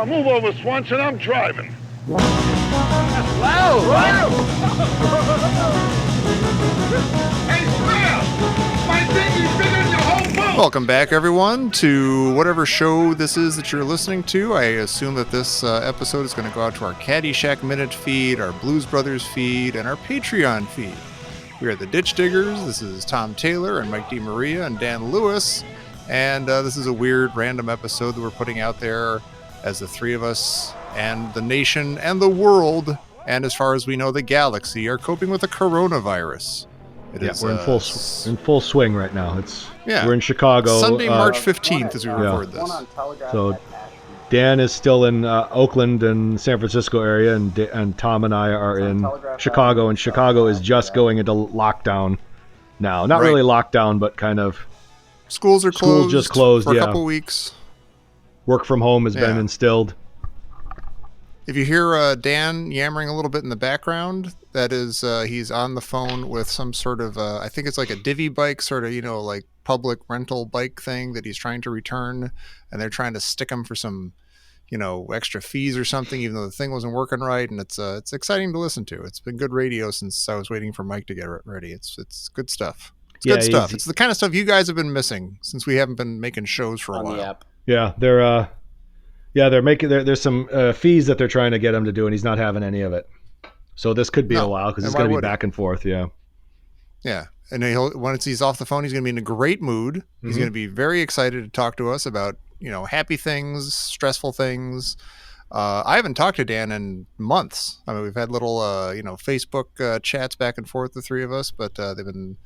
Move over, Swanson. I'm driving. Wow! Hey, Square! My dinghy's bigger than your whole boat! Welcome back, everyone, to whatever show this is that you're listening to. I assume that this episode is going to go out to our Caddyshack Minute feed, our Blues Brothers feed, and our Patreon feed. We are the Ditch Diggers. This is Tom Taylor and Mike DeMaria and Dan Lewis. And this is a weird, random episode that we're putting out there as the three of us and the nation and the world, and as far as we know, the galaxy, are coping with the coronavirus. We're in full swing right now. We're in Chicago. Sunday, March 15th, as we record this. So Dan is still in Oakland and San Francisco area, and Tom and I are in Chicago, and Chicago is just going into lockdown now. Not really lockdown, but kind of. Schools are closed. Schools just closed, for a couple weeks. Work from home has been instilled. If you hear Dan yammering a little bit in the background, that is he's on the phone with some sort of, I think it's like a divvy bike, sort of, like public rental bike thing that he's trying to return, and they're trying to stick him for some, extra fees or something, even though the thing wasn't working right. And it's exciting to listen to. It's been good radio since I was waiting for Mike to get ready. It's good stuff. It's good stuff. It's the kind of stuff you guys have been missing since we haven't been making shows for a while. The app. Yeah, they're making there's some fees that they're trying to get him to do, and he's not having any of it. So this could be a while because it's going to be back and forth. Yeah. And once he's off the phone, he's going to be in a great mood. He's going to be very excited to talk to us about happy things, stressful things. I haven't talked to Dan in months. I mean, we've had little Facebook chats back and forth, the three of us, but they've been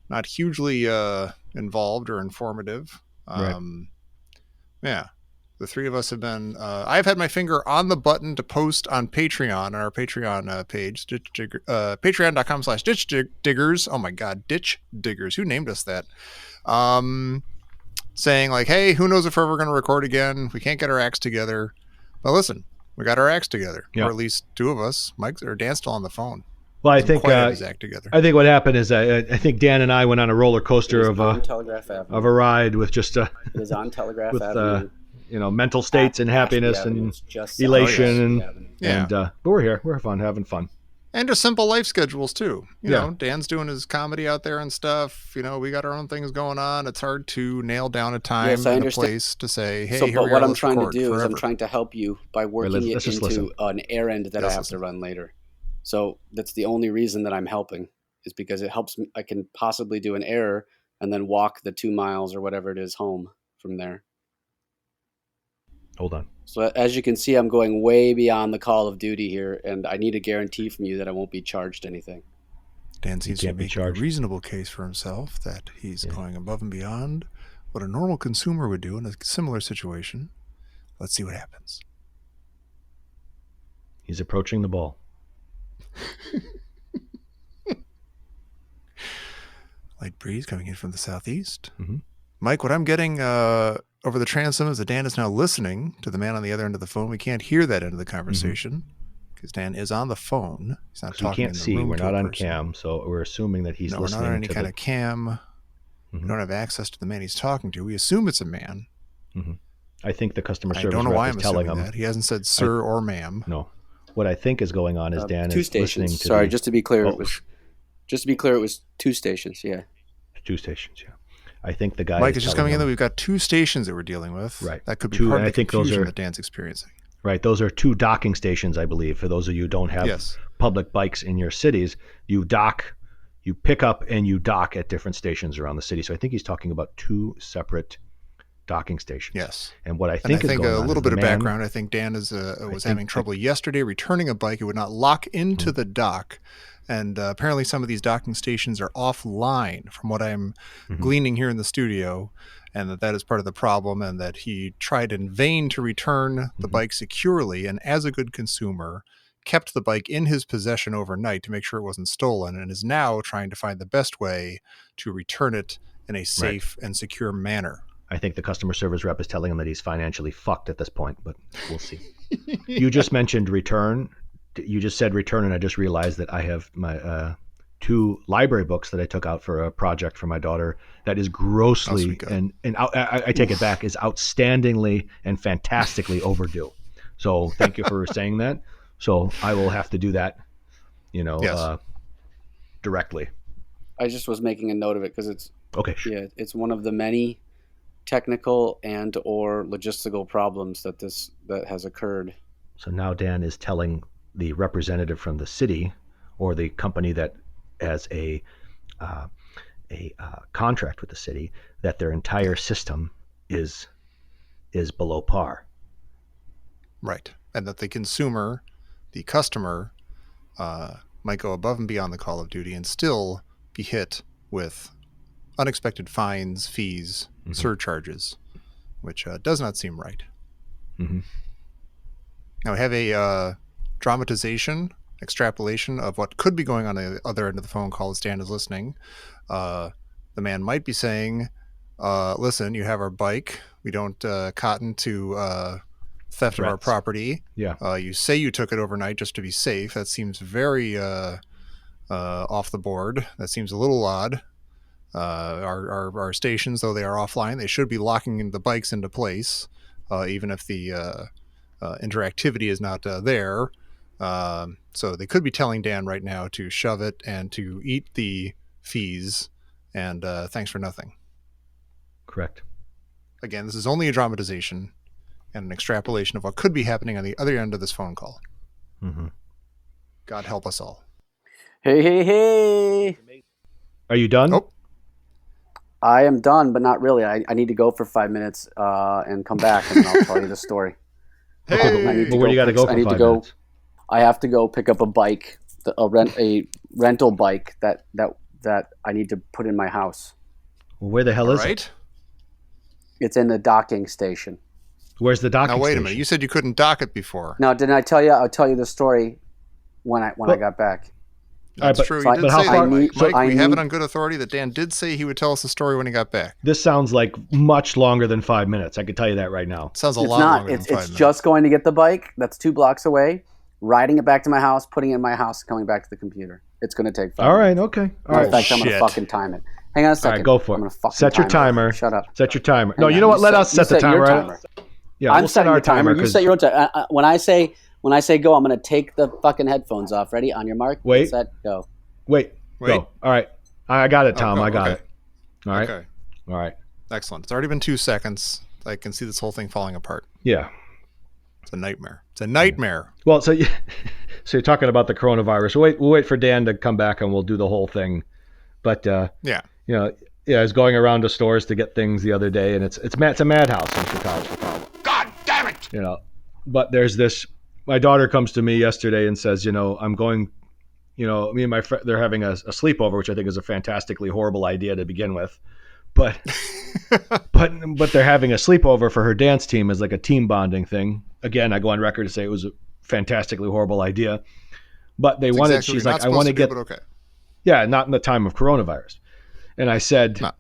not hugely involved or informative. Right. Yeah, the three of us have been, I've had my finger on the button to post on Patreon, on our Patreon page, patreon.com/Ditch Diggers. Oh my God, Ditch Diggers. Who named us that? Saying like, hey, who knows if we're ever going to record again? We can't get our acts together. But listen, we got our acts together, or at least two of us. Mike or Dan's still on the phone. Well, I think what happened is I think Dan and I went on a roller coaster of a ride with just it was on Telegraph Avenue. Mental states and happiness and elation but we're here. We're having fun. And just simple life schedules too. You know, Dan's doing his comedy out there and stuff. We got our own things going on. It's hard to nail down a time and a place to say, hey, here we are. But what I'm trying to do is I'm trying to help you by working it into an errand that I have to run later. So that's the only reason that I'm helping, is because it helps me. I can possibly do an error and then walk the 2 miles or whatever it is home from there. Hold on. So as you can see, I'm going way beyond the call of duty here, and I need a guarantee from you that I won't be charged anything. Dan seems to make a reasonable case for himself that he's going above and beyond what a normal consumer would do in a similar situation. Let's see what happens. He's approaching the ball. Light breeze coming in from the southeast. Mike, what I'm getting over the transom is that Dan is now listening to the man on the other end of the phone. We can't hear that end of the conversation because Dan is on the phone. He's not talking. We can't see. We're not on cam, so we're assuming that he's listening. We're not on any kind of cam. We don't have access to the man he's talking to. We assume it's a man. I think the customer service rep is telling him that. He hasn't said sir or ma'am. No. What I think is going on is Dan is listening to. Sorry, just to be clear, it was 2 stations. Yeah. 2 stations. Yeah. I think the guy. Mike is just coming in that we've got 2 stations that we're dealing with. Right. That could be part of the confusion that Dan's experiencing. Right. Those are 2 docking stations, I believe. For those of you who don't have public bikes in your cities, you dock, you pick up, and you dock at different stations around the city. So I think he's talking about 2 separate docking stations. Yes. And what I think is going on a little bit of background. I think Dan was having trouble yesterday returning a bike. It would not lock into the dock. And apparently some of these docking stations are offline from what I'm gleaning here in the studio, and that is part of the problem, and that he tried in vain to return the bike securely, and as a good consumer, kept the bike in his possession overnight to make sure it wasn't stolen, and is now trying to find the best way to return it in a safe and secure manner. I think the customer service rep is telling him that he's financially fucked at this point, but we'll see. You just mentioned return. You just said return, and I just realized that I have my 2 library books that I took out for a project for my daughter that is grossly, and I take it back, is outstandingly and fantastically overdue. So thank you for saying that. So I will have to do that, directly. I just was making a note of it because it's okay. Sure. Yeah, it's one of the many technical and or logistical problems that has occurred. So now Dan is telling the representative from the city or the company that has a contract with the city that their entire system is below par. Right. And that the customer, might go above and beyond the call of duty and still be hit with unexpected fines, fees, surcharges, which does not seem right. Mm-hmm. Now we have a dramatization, extrapolation of what could be going on the other end of the phone call as Dan is listening. The man might be saying, listen, you have our bike. We don't cotton to theft Threats. Of our property. Yeah. You say you took it overnight just to be safe. That seems very off the board. That seems a little odd. Our stations, though they are offline, they should be locking the bikes into place, even if the interactivity is not there. So they could be telling Dan right now to shove it and to eat the fees and thanks for nothing. Correct. Again, this is only a dramatization and an extrapolation of what could be happening on the other end of this phone call. Mm-hmm. God help us all. Hey. Are you done? Nope. I am done, but not really. I need to go for 5 minutes and come back, and then I'll tell you the story. Hey. Where do you got to go for 5 minutes? I have to go pick up a bike, a rental bike that I need to put in my house. Well, where the hell is it? It's in the docking station. Where's the docking station? Now, wait a minute. You said you couldn't dock it before. No, didn't I tell you? I'll tell you the story when I got back. That's true. You did say that, Mike. We have it on good authority that Dan did say he would tell us the story when he got back. This sounds like much longer than 5 minutes. I can tell you that right now. Sounds a lot longer than 5 minutes. It's just going to get the bike. That's 2 blocks away. Riding it back to my house, putting it in my house, coming back to the computer. It's going to take 5 minutes. All right, okay. All right. In fact, I'm going to fucking time it. Hang on a second. All right, go for it. I'm going to fucking set your timer. Shut up. Set your timer. No, you know what? Let us set the timer. Right? Yeah, I'm setting our timer. You set your own timer. When I say go, I'm going to take the fucking headphones off. Ready? On your mark. Wait. Set. Go. Wait. Go. All right. I got it, Tom. I got it. All right. Okay. All right. Excellent. It's already been 2 seconds. I can see this whole thing falling apart. Yeah. It's a nightmare. It's a nightmare. Well, so you're talking about the coronavirus. We'll wait for Dan to come back and we'll do the whole thing. But yeah. I was going around to stores to get things the other day, and it's a madhouse in Chicago. God damn it! But there's this. My daughter comes to me yesterday and says, I'm going. Me and my friend, they're having a sleepover, which I think is a fantastically horrible idea to begin with. But but they're having a sleepover for her dance team as like a team bonding thing. Again, I go on record to say it was a fantastically horrible idea. But they wanted. She's like, I want to get. Okay. Yeah, not in the time of coronavirus. And I said, no.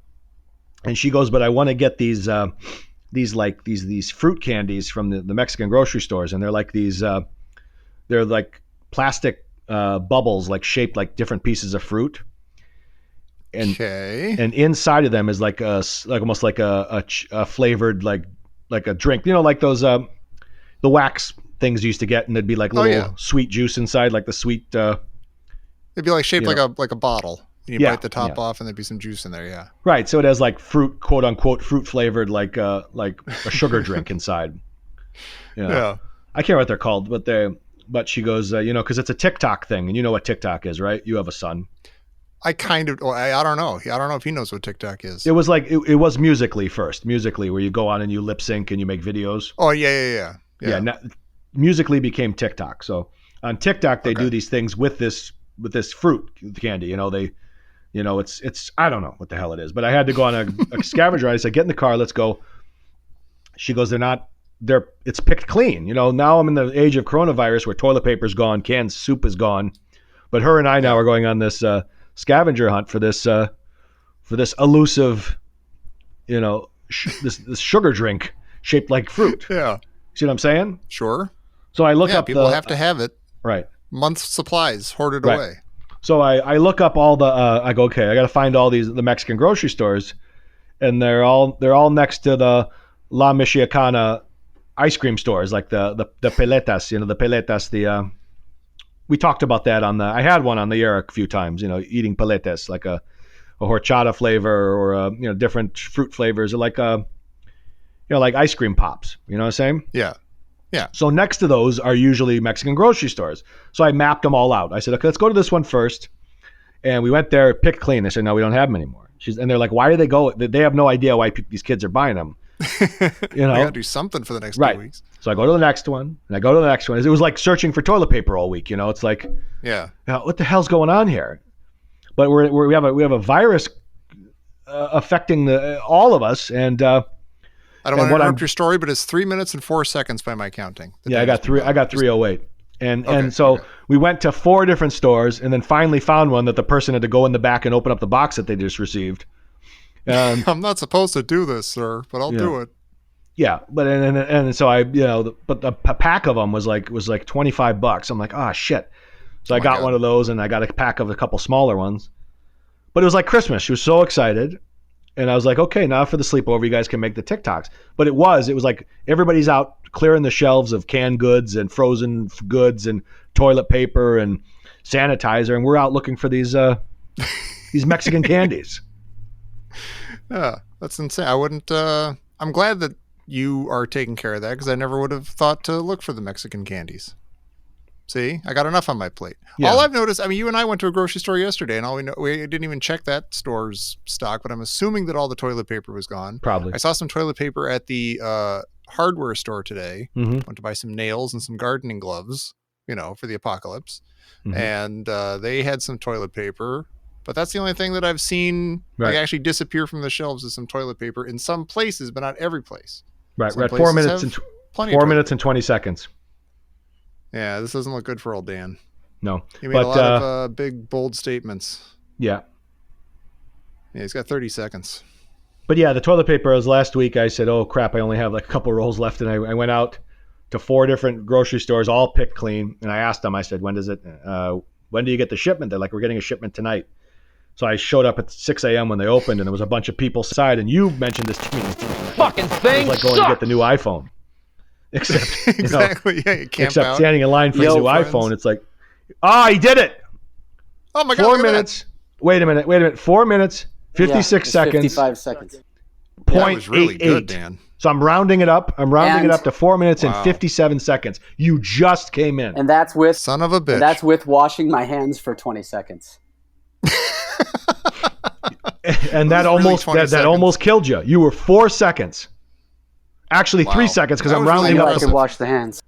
And she goes, but I want to get these fruit candies from the Mexican grocery stores, and they're like these, they're like plastic bubbles, like shaped like different pieces of fruit. And inside of them is like almost like a flavored like a drink, like those the wax things you used to get, and there'd be like little sweet juice inside, like the sweet. It'd be like shaped like a bottle. You bite the top off, and there'd be some juice in there. Yeah. Right. So it has like fruit, quote unquote, fruit flavored, like a sugar drink inside. Yeah. I can't remember what they're called, but she goes, because it's a TikTok thing, and you know what TikTok is, right? You have a son. I kind of. I don't know. I don't know if he knows what TikTok is. It was like it was Musical.ly first. Musical.ly, where you go on and you lip sync and you make videos. Oh yeah. Musical.ly became TikTok. So on TikTok, they do these things with this fruit candy. It's I don't know what the hell it is, but I had to go on a scavenger hunt. I said, get in the car, let's go. She goes, it's picked clean. Now I'm in the age of coronavirus where toilet paper's gone, canned soup is gone. But her and I now are going on this scavenger hunt for this elusive, this sugar drink shaped like fruit. Yeah. See what I'm saying? Sure. So I look up people have to have it. Right. Month's supplies hoarded away. So I look up all the I go, okay, I got to find all the Mexican grocery stores, and they're all next to the La Michoacana ice cream stores, like the peletas, the peletas, we talked about that I had one on the air a few times, eating peletas, like a horchata flavor or different fruit flavors, or like like ice cream pops, you know what I'm saying? Yeah. Yeah. So next to those are usually Mexican grocery stores. So I mapped them all out. I said, okay, let's go to this one first. And we went there, pick clean. They said, no, we don't have them anymore. And they're like, why do they go? They have no idea why these kids are buying them. We got to do something for the next 2 weeks. So I go to the next one, and I go to the next one. It was like searching for toilet paper all week. It's like, what the hell's going on here? But we have a virus affecting all of us, and I don't want to interrupt your story, but it's 3 minutes and 4 seconds by my counting. I got 3:08. And so we went to 4 different stores and then finally found one that the person had to go in the back and open up the box that they just received. I'm not supposed to do this, sir, but I'll do it. Yeah, but and so I, but a pack of them was like $25. I'm like, oh shit. So I got one of those, and I got a pack of a couple smaller ones. But it was like Christmas. She was so excited. And I was like, okay, now for the sleepover, you guys can make the TikToks. But it was like everybody's out clearing the shelves of canned goods and frozen goods and toilet paper and sanitizer, and we're out looking for these Mexican candies. Yeah, that's insane. I wouldn't. I'm glad that you are taking care of that, because I never would have thought to look for the Mexican candies. See, I got enough on my plate. Yeah. All I've noticed, you and I went to a grocery store yesterday, and we didn't even check that store's stock, but I'm assuming that all the toilet paper was gone. Probably. I saw some toilet paper at the hardware store today. Mm-hmm. Went to buy some nails and some gardening gloves, for the apocalypse. Mm-hmm. And they had some toilet paper, but that's the only thing that I've seen actually disappear from the shelves, is some toilet paper in some places, but not every place. Right. We're at 4 minutes and 4 minutes and 20 seconds. Yeah, this doesn't look good for old Dan. No. He made a lot of big, bold statements. Yeah. Yeah, he's got 30 seconds. But yeah, the toilet paper was last week. I said, oh, crap, I only have like a couple rolls left. And I went out to 4 different grocery stores, all picked clean. And I asked them, I said, when do you get the shipment? They're like, we're getting a shipment tonight. So I showed up at 6 a.m. when they opened, and there was a bunch of people inside. And you mentioned this to me. Fucking thing. It was like going to get the new iPhone. Except exactly, yeah, you camp except out. Standing in line for the new iPhone, it's like, he did it. Oh my God! 4 minutes. Wait a minute. 4 minutes, 56 seconds. 55 seconds. That was really good, Dan. So I'm rounding it up. I'm rounding it up to 4 minutes and 57 seconds. You just came in, and that's with son of a bitch. And that's with washing my hands for 20 seconds. And that almost killed you. You were 4 seconds. Actually, 3 seconds, because I'm rounding up. I could wash the hands.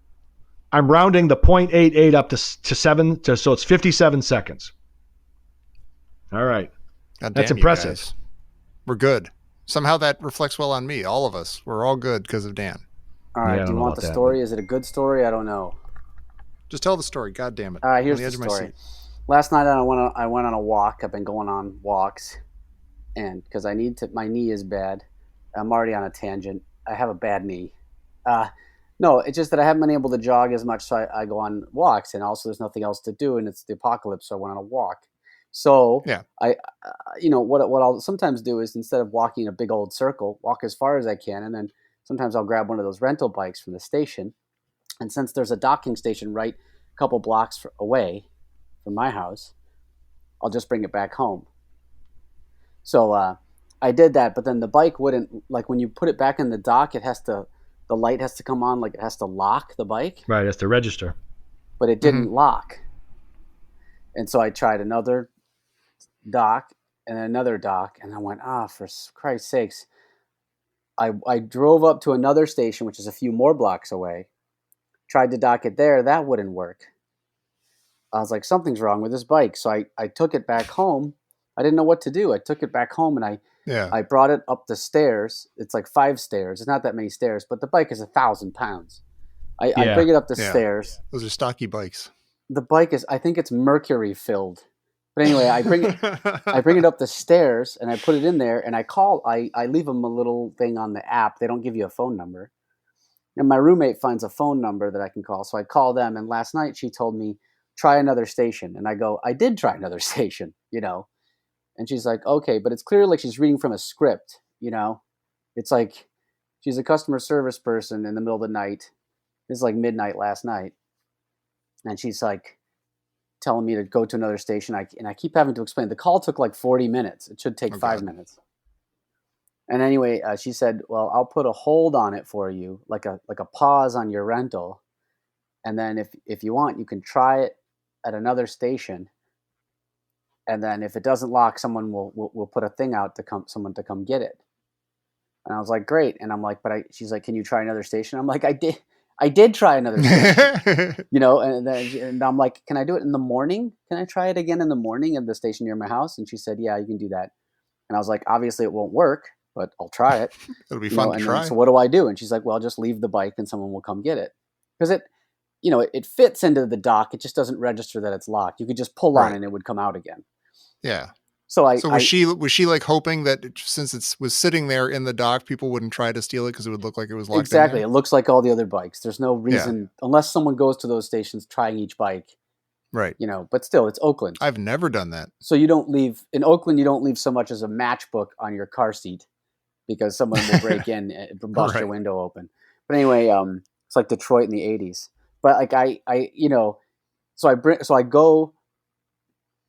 I'm rounding the 0.88 up to 7, so it's 57 seconds. All right. That's impressive. We're good. Somehow that reflects well on me. All of us. We're all good because of Dan. All right. Do you want the story? Is it a good story? I don't know. Just tell the story. God damn it. All right. Here's the story. Last night I went on a walk. I've been going on walks, and because my knee is bad. I'm already on a tangent. I have a bad knee. No, it's just that I haven't been able to jog as much, so I go on walks, and also there's nothing else to do, and it's the apocalypse, so I went on a walk. So yeah, what I'll sometimes do is, instead of walking a big old circle, walk as far as I can, and then sometimes I'll grab one of those rental bikes from the station, and since there's a docking station right a couple blocks away from my house, I'll just bring it back home. So I did that, but then the bike wouldn't, like when you put it back in the dock, the light has to come on, like it has to lock the bike. Right, it has to register. But it didn't lock. And so I tried another dock and another dock, and I went, for Christ's sakes. I drove up to another station, which is a few more blocks away, tried to dock it there, that wouldn't work. I was like, something's wrong with this bike. So I took it back home. I didn't know what to do. I took it back home, and I brought it up the stairs. It's like 5 stairs. It's not that many stairs, but the bike is 1,000 pounds. I bring it up the stairs. Those are stocky bikes. The bike is, I think it's mercury filled. But anyway, I bring it up the stairs, and I put it in there, and I leave them a little thing on the app. They don't give you a phone number. And my roommate finds a phone number that I can call. So I call them, and last night she told me, try another station. And I go, I did try another station, And she's like, okay, but it's clear like she's reading from a script, It's like, she's a customer service person in the middle of the night. This is like midnight last night. And she's like telling me to go to another station. And I keep having to explain. The call took like 40 minutes. It should take 5 minutes. And anyway, she said, well, I'll put a hold on it for you, like a pause on your rental. And then if you want, you can try it at another station. And then if it doesn't lock, someone will put a thing out someone to come get it. And I was like, great. And I'm like, she's like, can you try another station? I'm like, I did try another station, and I'm like, can I do it in the morning? Can I try it again in the morning at the station near my house? And she said, yeah, you can do that. And I was like, obviously it won't work, but I'll try it. It'll be fun to try. Then, so what do I do? And she's like, well, just leave the bike and someone will come get it. Because it fits into the dock. It just doesn't register that it's locked. You could just pull on it and it would come out again. Yeah. So was she like hoping that since it was sitting there in the dock, people wouldn't try to steal it because it would look like it was locked? Exactly. It looks like all the other bikes. There's no reason unless someone goes to those stations trying each bike. Right. But still, it's Oakland. I've never done that. So in Oakland, you don't leave so much as a matchbook on your car seat because someone will break in and bust your window open. But anyway, it's like Detroit in the 80s. But like so I go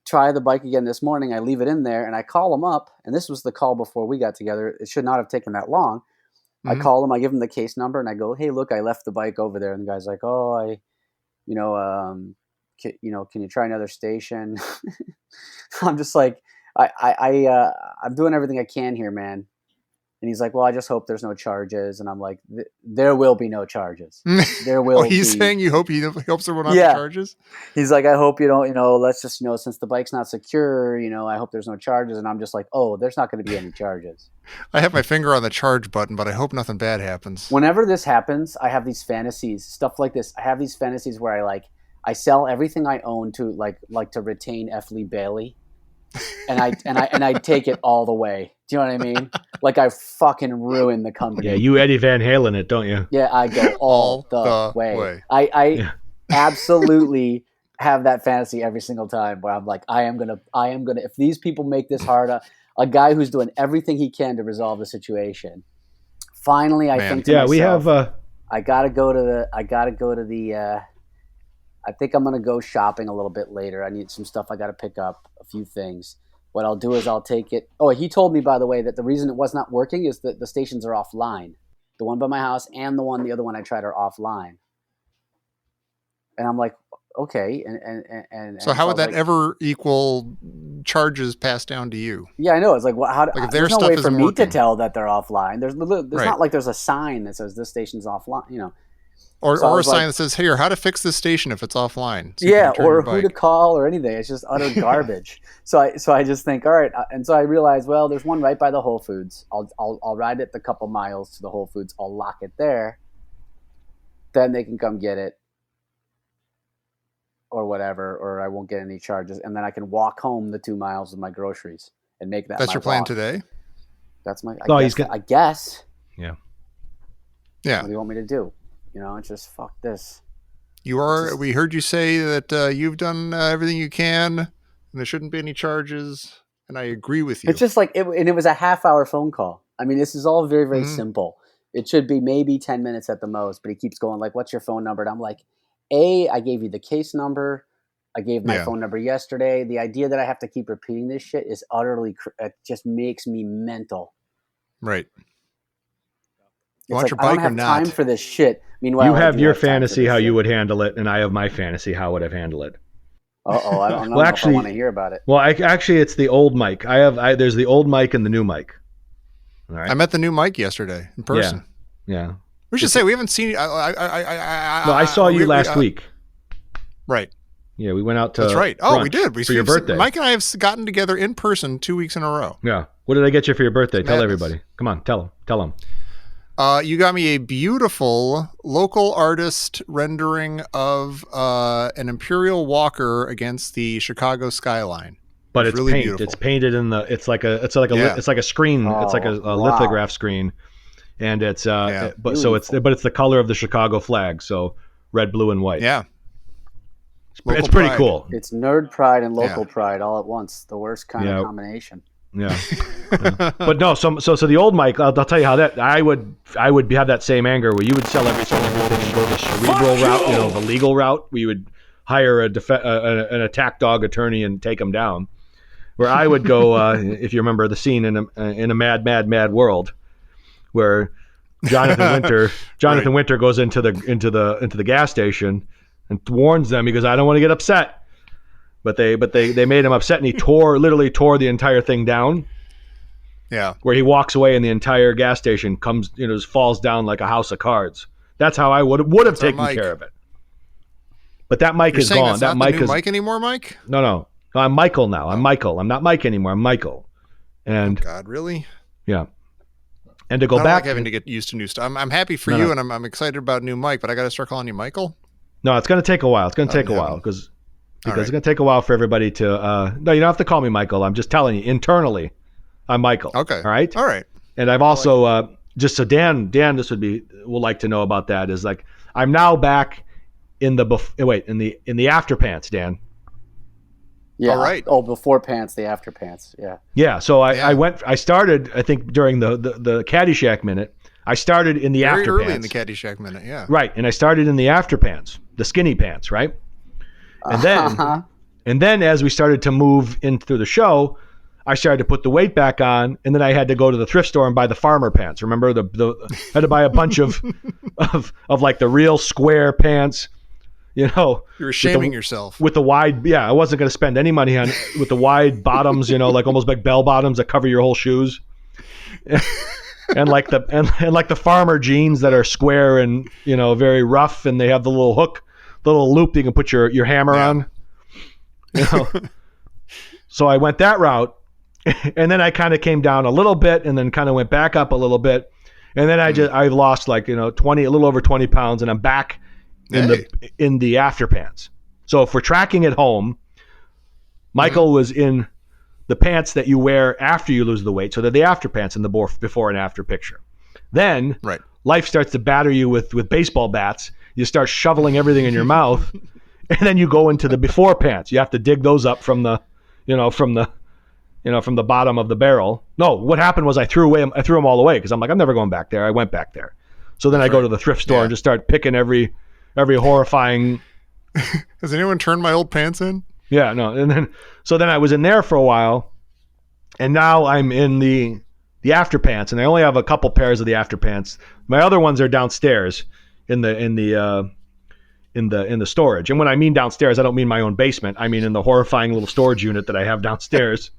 try the bike again this morning. I leave it in there and I call them up. And this was the call before we got together. It should not have taken that long. Mm-hmm. I call them, I give them the case number and I go, hey, look, I left the bike over there. And the guy's like, oh, can you try another station? I'm just like, I'm doing everything I can here, man. And he's like, well, I just hope there's no charges. And I'm like, there will be no charges. There will he's saying he hopes there will not be charges? He's like, I hope you don't, let's just, since the bike's not secure, I hope there's no charges. And I'm just like, oh, there's not going to be any charges. I have my finger on the charge button, but I hope nothing bad happens. Whenever this happens, I have these fantasies, stuff like this. I have these fantasies where I sell everything I own to like to retain F. Lee Bailey. And I take it all the way. Do you know what I mean? Like I fucking ruin the company. Yeah, you Eddie Van Halen it, don't you? Yeah, I go all the way. I absolutely have that fantasy every single time where I'm like, I am gonna. If these people make this hard, a guy who's doing everything he can to resolve the situation. Finally, I think to myself, we have. I gotta go to the. I think I'm going to go shopping a little bit later. I need some stuff I got to pick up, a few things. What I'll do is I'll take it. Oh, he told me, by the way, that the reason it was not working is that the stations are offline. The one by my house and the other one I tried are offline. And I'm like, okay. So how would that ever equal charges passed down to you? Yeah, I know. It's like, there's no way for me to tell that they're offline. There's not like there's a sign that says this station's offline, Or a sign that says, "Here, how to fix this station if it's offline." So or who to call or anything. It's just utter garbage. So I just think, all right, and so I realized, well, there's one right by the Whole Foods. I'll ride it the couple miles to the Whole Foods. I'll lock it there. Then they can come get it, or whatever, or I won't get any charges, and then I can walk home the 2 miles with my groceries and make that. That's your plan walk. Today. That's my. I guess. Yeah. Yeah. What do you want me to do? It's just fuck this. We heard you say that you've done everything you can and there shouldn't be any charges. And I agree with you. It's just like, and it was a half-hour phone call. I mean, this is all very, very simple. It should be maybe 10 minutes at the most, but he keeps going like, what's your phone number? And I'm like, I gave you the case number. I gave my phone number yesterday. The idea that I have to keep repeating this shit is utterly, it just makes me mental. Right. You want your bike or not? I don't have time for this shit. Meanwhile, you have your fantasy how you would handle it, and I have my fantasy how would I handle it. I don't know if I want to hear about it. Well, actually, it's the old mic. There's the old mic and the new mic. All right. I met the new mic yesterday in person. Yeah. We should say we haven't seen. I saw you last week. Right. Yeah, we went out to. That's right. We did. For your birthday. Mike and I have gotten together in person 2 weeks in a row. Yeah. What did I get you for your birthday? Tell everybody. Come on, tell them. You got me a beautiful local artist rendering of an Imperial Walker against the Chicago skyline. But it's really paint. Beautiful. It's painted in the. It's like a screen. It's like a lithograph screen, and it's but it's the color of the Chicago flag. So red, blue, and white. Yeah. It's pretty cool. It's nerd pride and local pride all at once. The worst kind of combination. Yeah. But no, so the old Mike, I'll tell you how that I would have that same anger where you would sell everything and go the cerebral route, the legal route. We would hire an attack dog attorney and take him down. Where I would go, if you remember the scene in a mad world, where Jonathan Winter goes into the gas station and warns them. He goes, "I don't want to get upset." But they made him upset, and he literally tore the entire thing down. Yeah. Where he walks away, and the entire gas station just falls down like a house of cards. That's how I would have taken care of it. But that Mike is gone. That Mike is Mike anymore, Mike? No. I'm Michael now. I'm Michael. I'm not Mike anymore. I'm Michael. And oh God, really? Yeah. And to go I back, like having to get used to new stuff. I'm happy for you, and I'm excited about new Mike. But I got to start calling you Michael. No, it's going to take a while. It's going to take a while because it's going to take a while for everybody to. No, you don't have to call me Michael. I'm just telling you internally, I'm Michael. Okay. All right. And I've also just so Dan, this will like to know about that is like I'm now back in the after pants, Dan. Yeah. All right. Oh, before pants, the after pants. Yeah. Yeah. So I started, I think during the Caddyshack minute, I started in the after early pants. in the Caddyshack minute. Yeah. Right. And I started in the after pants, the skinny pants. Right. And then as we started to move in through the show, I started to put the weight back on, and then I had to go to the thrift store and buy the farmer pants. Remember I had to buy a bunch of like the real square pants. You were shaming yourself with the wide. Yeah, I wasn't going to spend any money on with the wide bottoms. Like almost like bell bottoms that cover your whole shoes, and like the farmer jeans that are square and very rough, and they have the little hook, the little loop you can put your hammer on. So I went that route, and then I kind of came down a little bit, and then kind of went back up a little bit, and then I've lost like 20, a little over 20 pounds, and I'm back in the after pants. So if we're tracking at home, Michael was in the pants that you wear after you lose the weight. So they're the after pants in the before and after picture. Then life starts to batter you with baseball bats. You start shoveling everything in your mouth, and then you go into the before pants. You have to dig those up from the bottom of the barrel. No, what happened was I threw them all away because I'm like, I'm never going back there. I went back there. So then I go to the thrift store and just start picking every horrifying. Has anyone turned my old pants in? Yeah, no. And then I was in there for a while, and now I'm in the after pants, and I only have a couple pairs of the after pants. My other ones are downstairs in the storage. And when I mean downstairs, I don't mean my own basement. I mean in the horrifying little storage unit that I have downstairs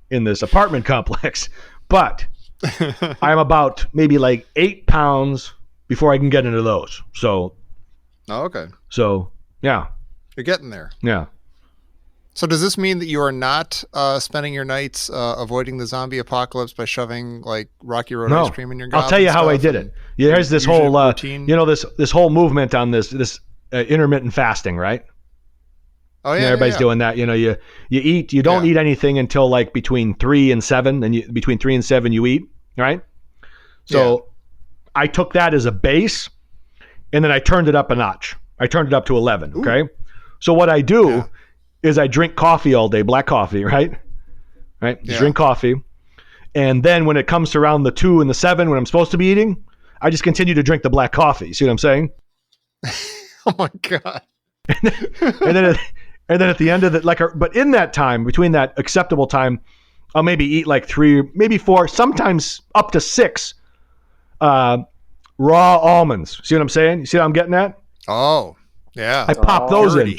in this apartment complex. But I'm about maybe like 8 pounds before I can get into those. So. Oh, okay. So, yeah. You're getting there. Yeah. So does this mean that you are not spending your nights avoiding the zombie apocalypse by shoving like Rocky Road ice cream in your gob? I'll tell you how I did it. There's this whole this whole movement on this intermittent fasting, right? Oh yeah, everybody's doing that. You eat. You don't eat anything until like between 3 and 7. Then between 3 and 7 you eat, right? So I took that as a base, and then I turned it up a notch. I turned it up to 11. Ooh. Okay. So what I do is I drink coffee all day, black coffee, right? Just drink coffee. And then when it comes to around the 2 and the 7, when I'm supposed to be eating, I just continue to drink the black coffee. See what I'm saying? Oh my God. and then at the end of it, but in that time, between that acceptable time, I'll maybe eat like 3, maybe 4, sometimes up to 6 raw almonds. See what I'm saying? You see what I'm getting at? Oh, yeah. I pop those in.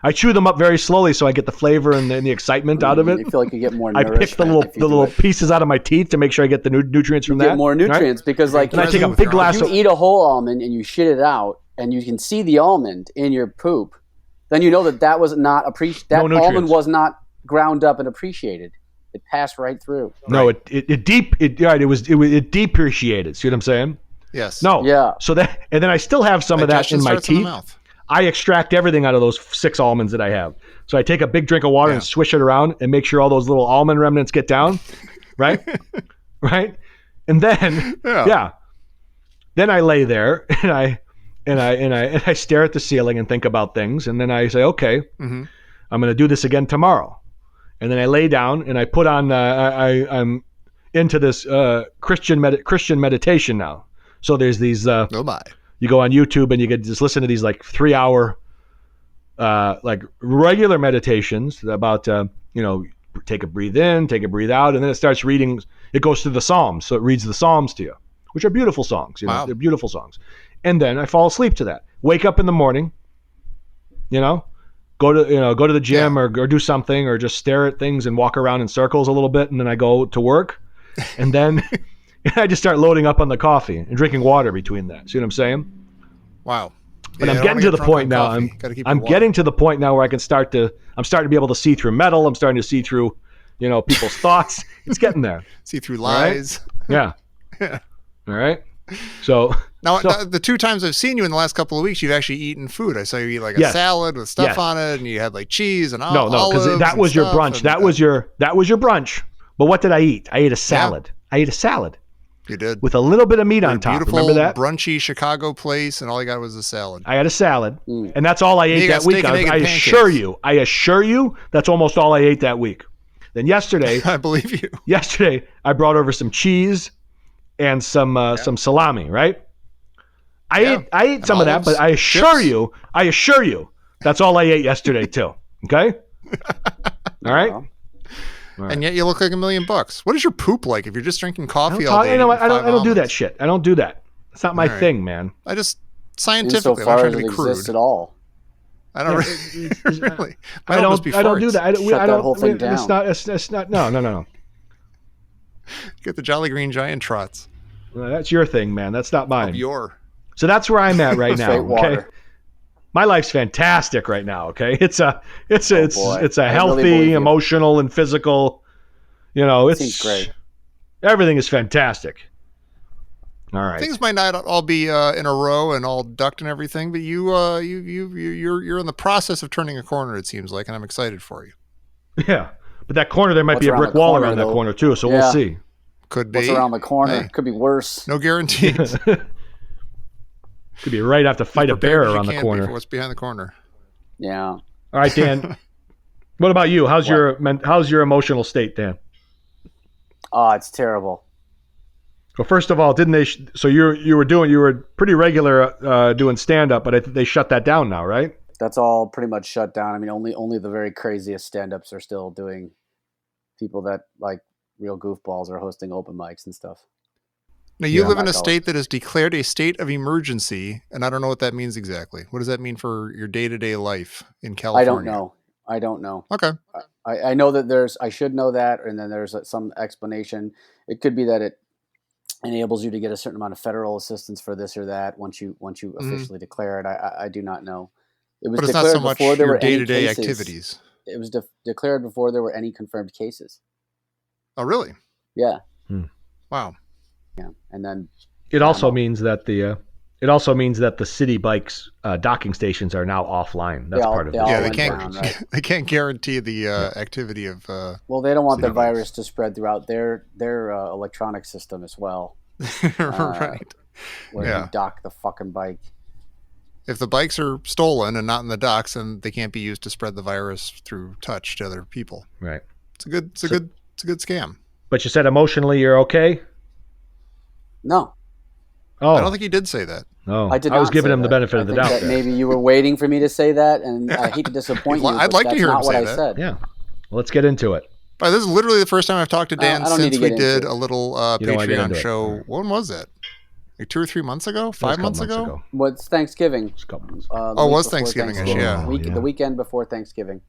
I chew them up very slowly so I get the flavor and the excitement out of it. You feel like you get more I pick the little pieces out of my teeth to make sure I get the nutrients from that. Get more nutrients because like I take a big glass you eat a whole almond and you shit it out and you can see the almond in your poop, then you know that was not almond was not ground up and appreciated. It passed right through. No, it depreciated. See what I'm saying? Yes. No. Yeah. So and then I still have some of that in my teeth. I extract everything out of those 6 almonds that I have. So I take a big drink of water and swish it around and make sure all those little almond remnants get down, right? Right? And then then I lay there and I stare at the ceiling and think about things, and then I say, okay, I'm going to do this again tomorrow. and then I lay down and I put on. I'm into this Christian meditation now. So there's these. Oh my! You go on YouTube and you can just listen to these like 3-hour, like regular meditations about take a breathe in, take a breathe out, and then it starts reading. It goes through the Psalms, so it reads the Psalms to you, which are beautiful songs. Wow. They're beautiful songs. And then I fall asleep to that. Wake up in the morning. Go to the gym or do something, or just stare at things and walk around in circles a little bit, and then I go to work, and then I just start loading up on the coffee and drinking water between that. See what I'm saying? Wow. But I'm getting to the point now. I'm getting to the point now where I'm starting to be able to see through metal. I'm starting to see through, people's thoughts. It's getting there. See through lies. Right? Yeah. All right. So now, the 2 times I've seen you in the last couple of weeks, you've actually eaten food. I saw you eat like a salad with stuff on it, and you had like cheese and olives. No, because that was your brunch. That was your brunch. But what did I eat? I ate a salad. Yeah. I ate a salad. You did, with a little bit of meat on top. Remember that brunchy Chicago place, and all you got was a salad. I had a salad, and that's all I ate that week. I assure you, that's almost all I ate that week. Then yesterday, I believe you. Yesterday, I brought over some cheese and some salami. Right? I ate some of that, but I assure you, that's all I ate yesterday too. Okay. All right. Right. And yet you look like $1 million. What is your poop like if you're just drinking coffee all day? I don't do that shit. I don't do that. It's not my thing, man. I just scientifically, I'm not trying to be crude. At all. I don't really. I don't do that. I don't. That whole thing down. It's not. No. Get the Jolly Green Giant trots. Well, that's your thing, man. That's not mine. So that's where I'm at right now. Okay. My life's fantastic right now. Okay, it's a healthy, really emotional, and physical. Seems great. Everything is fantastic. All right. Things might not all be in a row and all ducked and everything, but you're in the process of turning a corner. It seems like, and I'm excited for you. Yeah, but that corner, there might be a brick wall around that corner too. So we'll see. Could be. What's around the corner? Could be worse. No guarantees. Could be right have to fight a bear around the corner. What's behind the corner? Yeah. All right, Dan. What about you? How's your emotional state, Dan? Oh, it's terrible. Well, first of all, didn't they? So you were pretty regular doing stand up, but I think they shut that down now, right? That's all pretty much shut down. I mean, only the very craziest stand ups are still doing. People that like real goofballs are hosting open mics and stuff. Now, you live in a state that has declared a state of emergency, and I don't know what that means exactly. What does that mean for your day-to-day life in California? I don't know. Okay. I know that I should know that, and then there's some explanation. It could be that it enables you to get a certain amount of federal assistance for this or that once you officially declare it. I do not know. It was declared not so much before there were day-to-day activities. It was declared before there were any confirmed cases. Oh, really? Yeah. Wow. Yeah, and then it also means that the city bikes docking stations are now offline. That's part of it. Yeah, they can't guarantee the activity of. Well, they don't want the virus to spread throughout their electronic system as well. Right. Where you dock the fucking bike. If the bikes are stolen and not in the docks, then they can't be used to spread the virus through touch to other people. Right. It's a good scam. But you said emotionally you're okay? No. Oh. I don't think he did say that. No. I was giving him the benefit of the doubt. That maybe you were waiting for me to say that, and I hate to disappoint you. I'd like to hear him say that. I said. Yeah. Well, let's get into it. But this is literally the first time I've talked to Dan since we did a little Patreon show. When was it? Like 2 or 3 months ago? 5 months ago? What's Thanksgiving? Just a couple months. It was Thanksgiving. Yeah. The weekend before Thanksgiving.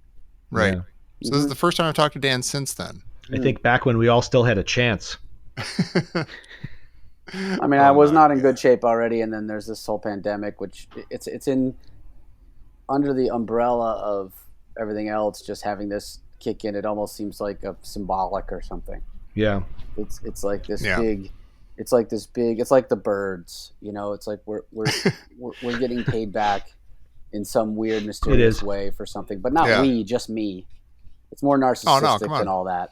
Right. Yeah. So this is the first time I've talked to Dan since then. I think back when we all still had a chance. I mean, I was not in good shape already, and then there's this whole pandemic, which it's in under the umbrella of everything else. Just having this kick in, it almost seems like a symbolic or something. Yeah, it's like this big. It's like this big. It's like the birds, It's like we're getting paid back in some weird, mysterious way for something, but not we, just me. It's more narcissistic than all that.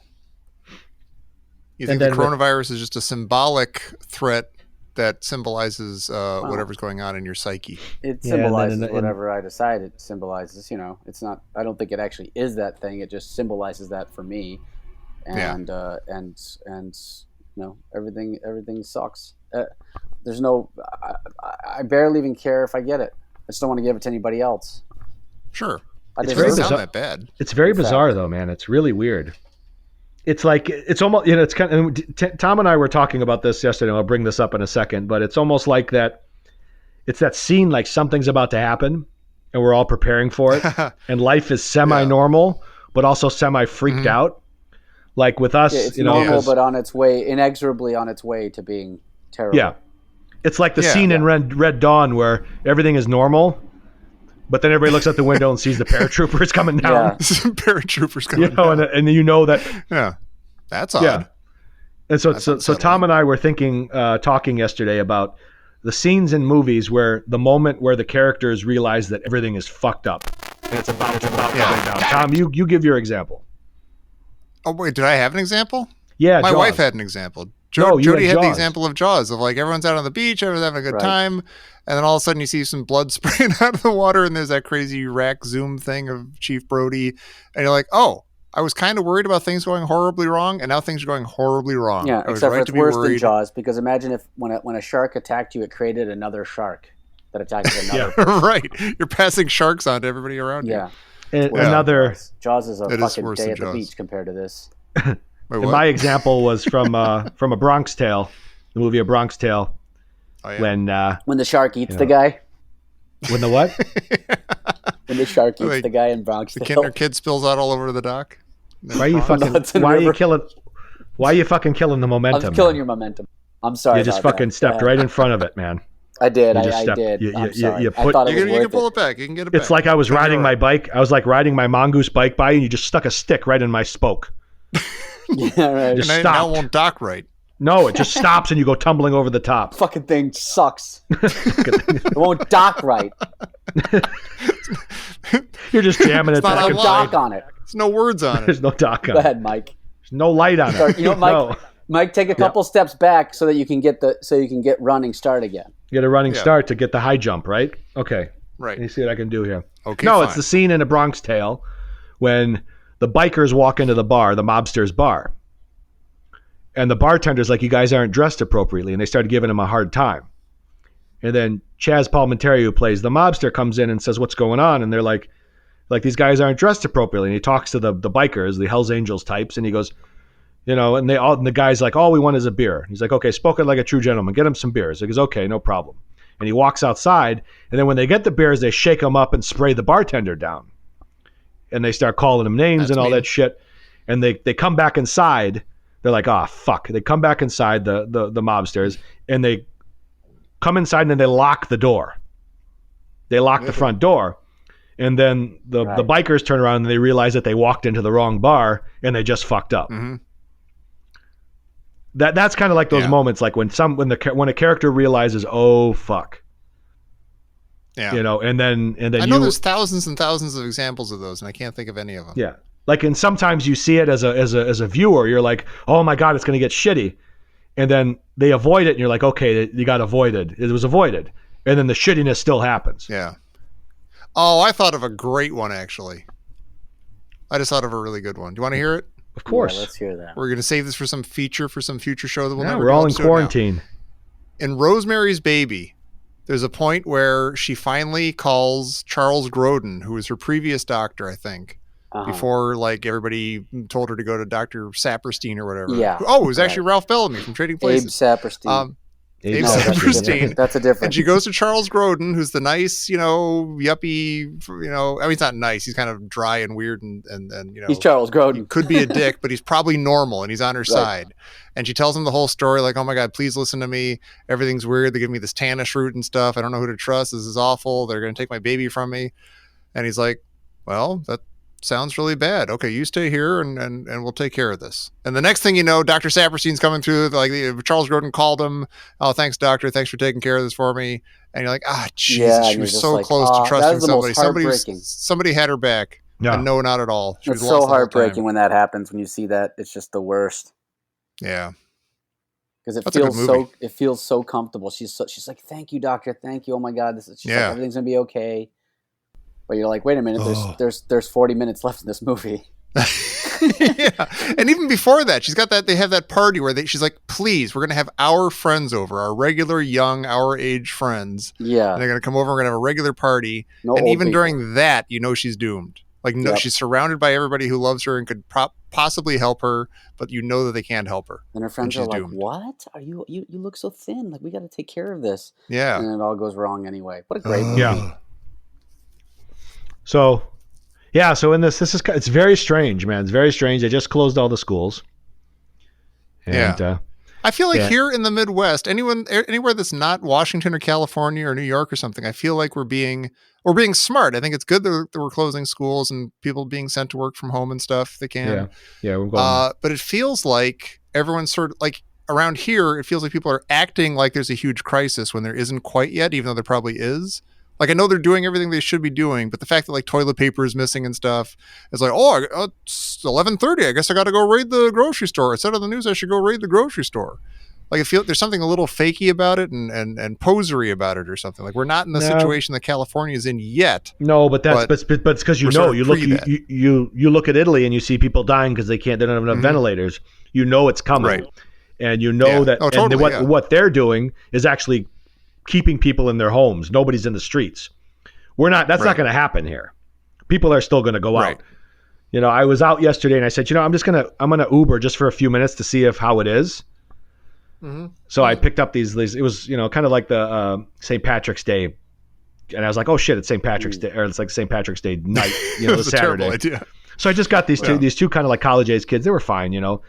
You think the coronavirus is just a symbolic threat that symbolizes whatever's going on in your psyche. It symbolizes whatever I decide it symbolizes. It's not. I don't think it actually is that thing. It just symbolizes that for me, and everything sucks. There's no. I barely even care if I get it. I just don't want to give it to anybody else. Sure. It's very bizarre. Not that bad. It's very bizarre though, man. It's really weird. It's like, it's almost, it's kind of, Tom and I were talking about this yesterday, and I'll bring this up in a second, but it's almost like that, it's that scene like something's about to happen and we're all preparing for it. And life is semi-normal, but also semi-freaked out. Like with us, it's normal, but on its way, inexorably on its way to being terrible. Yeah. It's like the scene in Red Dawn where everything is normal, but then everybody looks out the window and sees the paratroopers coming down. Some paratroopers coming down. And you know that. Yeah. That's odd. Yeah. And so Tom and I were talking yesterday about the scenes in movies where the moment where the characters realize that everything is fucked up. And it's about to go down. Tom, you give your example. Oh, wait, did I have an example? Yeah, My Jaws. wife had an example. Jody had the example of Jaws, of like everyone's out on the beach, everyone's having a good time, and then all of a sudden you see some blood spraying out of the water, and there's that crazy rack zoom thing of Chief Brody, and you're like, oh, I was kind of worried about things going horribly wrong, and now things are going horribly wrong. Yeah, except for it's worse than Jaws, because imagine if when a shark attacked you, it created another shark that attacked another. Right. You're passing sharks on to everybody around you. Yeah. Another Jaws is a fucking day at the beach compared to this. Wait, my example was from A Bronx Tale, the movie A Bronx Tale. Oh, yeah. When the shark eats the guy. When the what? When the shark eats the guy in Bronx Tale. The kid spills out all over the dock. Why are you fucking? Why are you fucking killing the momentum? I'm killing your momentum. I'm sorry. You just fucking stepped right in front of it, man. I did. I did. I'm sorry. I thought it was you can pull it back. You can get it back. It's like I was riding my bike. I was like riding my mongoose bike by you, and you just stuck a stick right in my spoke. Yeah, right. And now it won't dock right. No, it just stops and you go tumbling over the top. Fucking thing sucks. It won't dock right. You're just jamming it. There's no dock on it. There's no words on it. There's no dock on it. Go ahead, Mike. There's no light on it. You know, Mike, take a couple steps back so that you can get running start again. Get a running start to get the high jump, right? Okay. Right. Let me see what I can do here. Okay. No, it's the scene in A Bronx Tale when the bikers walk into the bar, the mobster's bar. And the bartender's like, you guys aren't dressed appropriately. And they started giving him a hard time. And then Chaz Palminteri, who plays the mobster, comes in and says, what's going on? And they're like these guys aren't dressed appropriately. And he talks to the bikers, the Hells Angels types. And he goes, and the guy's like, all we want is a beer. He's like, okay, spoken like a true gentleman. Get him some beers. He goes, okay, no problem. And he walks outside. And then when they get the beers, they shake him up and spray the bartender down. And they start calling him names and all that shit. And they come back inside. They're like, oh, fuck. They come back inside, the mobsters, and they come inside and then they lock the door. They lock the front door. And then the bikers turn around and they realize that they walked into the wrong bar and they just fucked up. Mm-hmm. That's kind of like those moments, like when a character realizes, oh, fuck. Yeah. And then I know there's thousands and thousands of examples of those, and I can't think of any of them. Yeah. Like, and sometimes you see it as a viewer, you're like, oh my God, it's going to get shitty. And then they avoid it and you're like, okay, you got avoided. It was avoided. And then the shittiness still happens. Yeah. Oh, I thought of a great one, actually. I just thought of a really good one. Do you want to hear it? Of course. Yeah, let's hear that. We're going to save this for some future show that we'll never do. We're all in quarantine. Now. In Rosemary's Baby, there's a point where she finally calls Charles Grodin, who was her previous doctor, I think. Before, like, everybody told her to go to Dr. Saperstein or whatever. Yeah. Oh, it was actually Ralph Bellamy from Trading Places. Abe Saperstein. Abe Saperstein. That's a difference. And she goes to Charles Grodin, who's the nice, yuppie, I mean, he's not nice. He's kind of dry and weird and he's Charles Grodin. He could be a dick, but he's probably normal and he's on her side. And she tells him the whole story, like, oh my God, please listen to me. Everything's weird. They give me this tannish root and stuff. I don't know who to trust. This is awful. They're going to take my baby from me. And he's like, well, that sounds really bad. Okay, you stay here and we'll take care of this. And the next thing you know, Dr. Saperstein's coming through. Like, Charles Grodin called him. Oh, thanks, doctor. Thanks for taking care of this for me. And you're like, Jesus, she was so close to trusting somebody. Somebody had her back. Yeah. And no, not at all. It's so heartbreaking when that happens, when you see that. It's just the worst. Yeah. because it feels so comfortable. She's like, thank you, doctor, thank you. Oh my God, she's like, everything's gonna be okay. But you're like, wait a minute, there's 40 minutes left in this movie. Yeah, and even before that, she's got that. They have that party where she's like, "Please, we're gonna have our friends over, our regular young, our age friends. Yeah, and they're gonna come over. We're gonna have a regular party." And even during that, she's doomed. Like, no, she's surrounded by everybody who loves her and could possibly help her, but that they can't help her. And her friends are like, "What? Are you look so thin? Like, we got to take care of this." Yeah, and it all goes wrong anyway. What a great movie! Yeah. So in this it's very strange, man. It's very strange. They just closed all the schools. And, I feel like here in the Midwest, anywhere that's not Washington or California or New York or something, I feel like we're being smart. I think it's good that we're closing schools and people being sent to work from home and stuff. They can. Yeah, we're going. But it feels like everyone's sort of like around here. It feels like people are acting like there's a huge crisis when there isn't quite yet, even though there probably is. Like, I know they're doing everything they should be doing, but the fact that like toilet paper is missing and stuff, it's like, it's 11:30. I guess I got to go raid the grocery store. It said on the news I should go raid the grocery store. Like, I feel there's something a little fakey about it and posery about it or something. Like, we're not in the situation that California is in yet. No, but it's because you look at Italy and you see people dying because they don't have enough ventilators. You know it's coming, right? And you know that what they're doing is actually keeping people in their homes. Nobody's in the streets. That's not going to happen here. People are still going to go out. I was out yesterday and I said, I'm going to Uber just for a few minutes to see how it is. Mm-hmm. So I picked up these, it was, kind of like the St. Patrick's Day. And I was like, oh shit, it's St. Patrick's Day, or it's like St. Patrick's Day night, the Saturday. Idea. So I just got these two kind of like college age kids. They were fine, And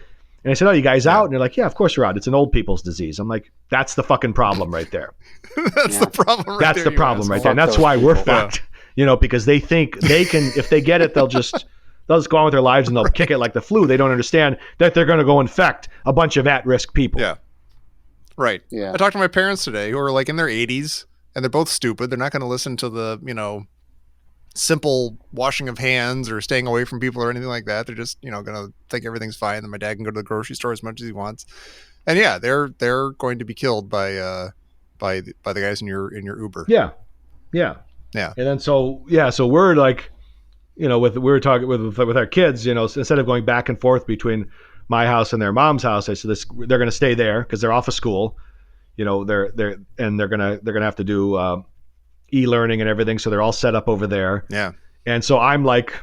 I said, oh, you guys out? And they're like, yeah, of course we're out. It's an old people's disease. I'm like, that's the fucking problem right there. That's the problem right there. That's the problem right there. And that's why we're fucked, because they think they can, if they get it, they'll just go on with their lives and they'll kick it like the flu. They don't understand that they're going to go infect a bunch of at-risk people. Yeah. Right. Yeah. I talked to my parents today who are like in their 80s and they're both stupid. They're not going to listen to the, simple washing of hands or staying away from people or anything like that. They're just, going to think everything's fine. And my dad can go to the grocery store as much as he wants. And yeah, they're going to be killed by the guys in your Uber. Yeah. Yeah. Yeah. And then so we're like, we were talking with our kids, instead of going back and forth between my house and their mom's house, I said they're going to stay there because they're off of school. They're going to have to do e-learning and everything, so they're all set up over there. Yeah. And so I'm like,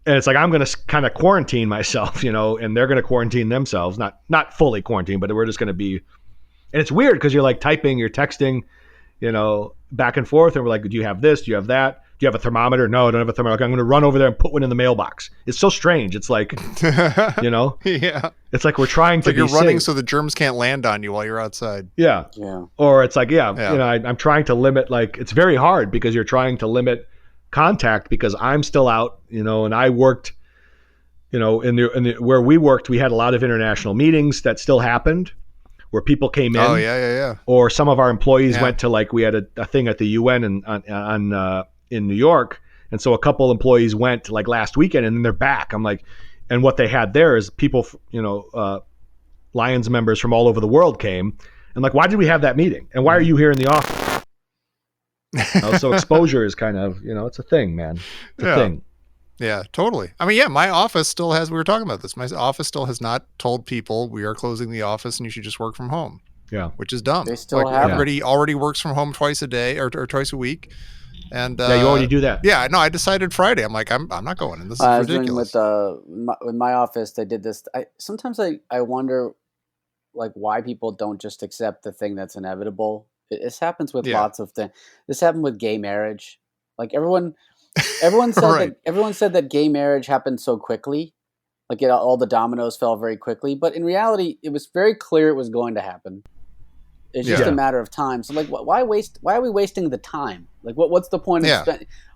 and it's like I'm going to kind of quarantine myself, and they're going to quarantine themselves, not fully quarantine, but we're just going to be. And it's weird because you're like you're texting, back and forth, and we're like, do you have this? Do you have that? Do you have a thermometer? No, I don't have a thermometer. I'm going to run over there and put one in the mailbox. It's so strange. It's like, Yeah. It's like we're trying to be you're running safe. so the germs can't land on you while you're outside. Yeah. Yeah. Or it's like, I'm trying to limit, it's very hard because you're trying to limit contact because I'm still out, and I worked, in the where we worked, we had a lot of international meetings that still happened where people came in. Oh, yeah. Or some of our employees went to we had a thing at the UN in New York. And so a couple employees went last weekend and then they're back. I'm like, and what they had there is people, Lions members from all over the world came and why did we have that meeting? And why are you here in the office? So exposure is kind of, it's a thing, man. It's a thing. Yeah, totally. I mean, my office still has, we were talking about this. My office still has not told people we are closing the office and you should just work from home. Yeah. Which is dumb. They still have everybody already works from home twice a day or twice a week. And you already do that. Yeah, no, I decided Friday. I'm like, I'm not going in. This is ridiculous. With my office, they did this. Sometimes I wonder, why people don't just accept the thing that's inevitable. This happens with lots of things. This happened with gay marriage. Everyone said everyone said that gay marriage happened so quickly. All the dominoes fell very quickly. But in reality, it was very clear it was going to happen. It's just a matter of time. So why are we wasting the time? What's the point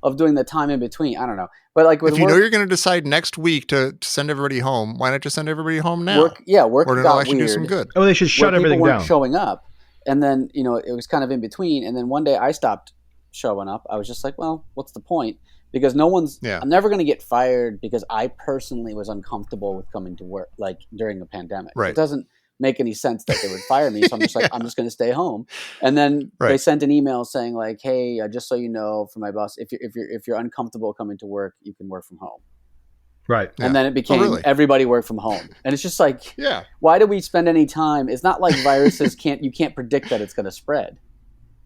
of doing the time in between? I don't know. But if you know you're going to decide next week to send everybody home, why not just send everybody home now? Work or got actually weird. Do some good. Oh, they should shut everything people down. Weren't showing up, and then it was kind of in between. And then one day I stopped showing up. I was just like, well, what's the point? Because I'm never going to get fired because I personally was uncomfortable with coming to work during the pandemic. Right. It doesn't make any sense that they would fire me. So I'm just like, I'm just going to stay home. And then they sent an email saying like, hey, just so you know, from my boss, if you're uncomfortable coming to work, you can work from home. Right. And then it became everybody work from home. And it's just like, why do we spend any time? It's not like viruses you can't predict that it's going to spread.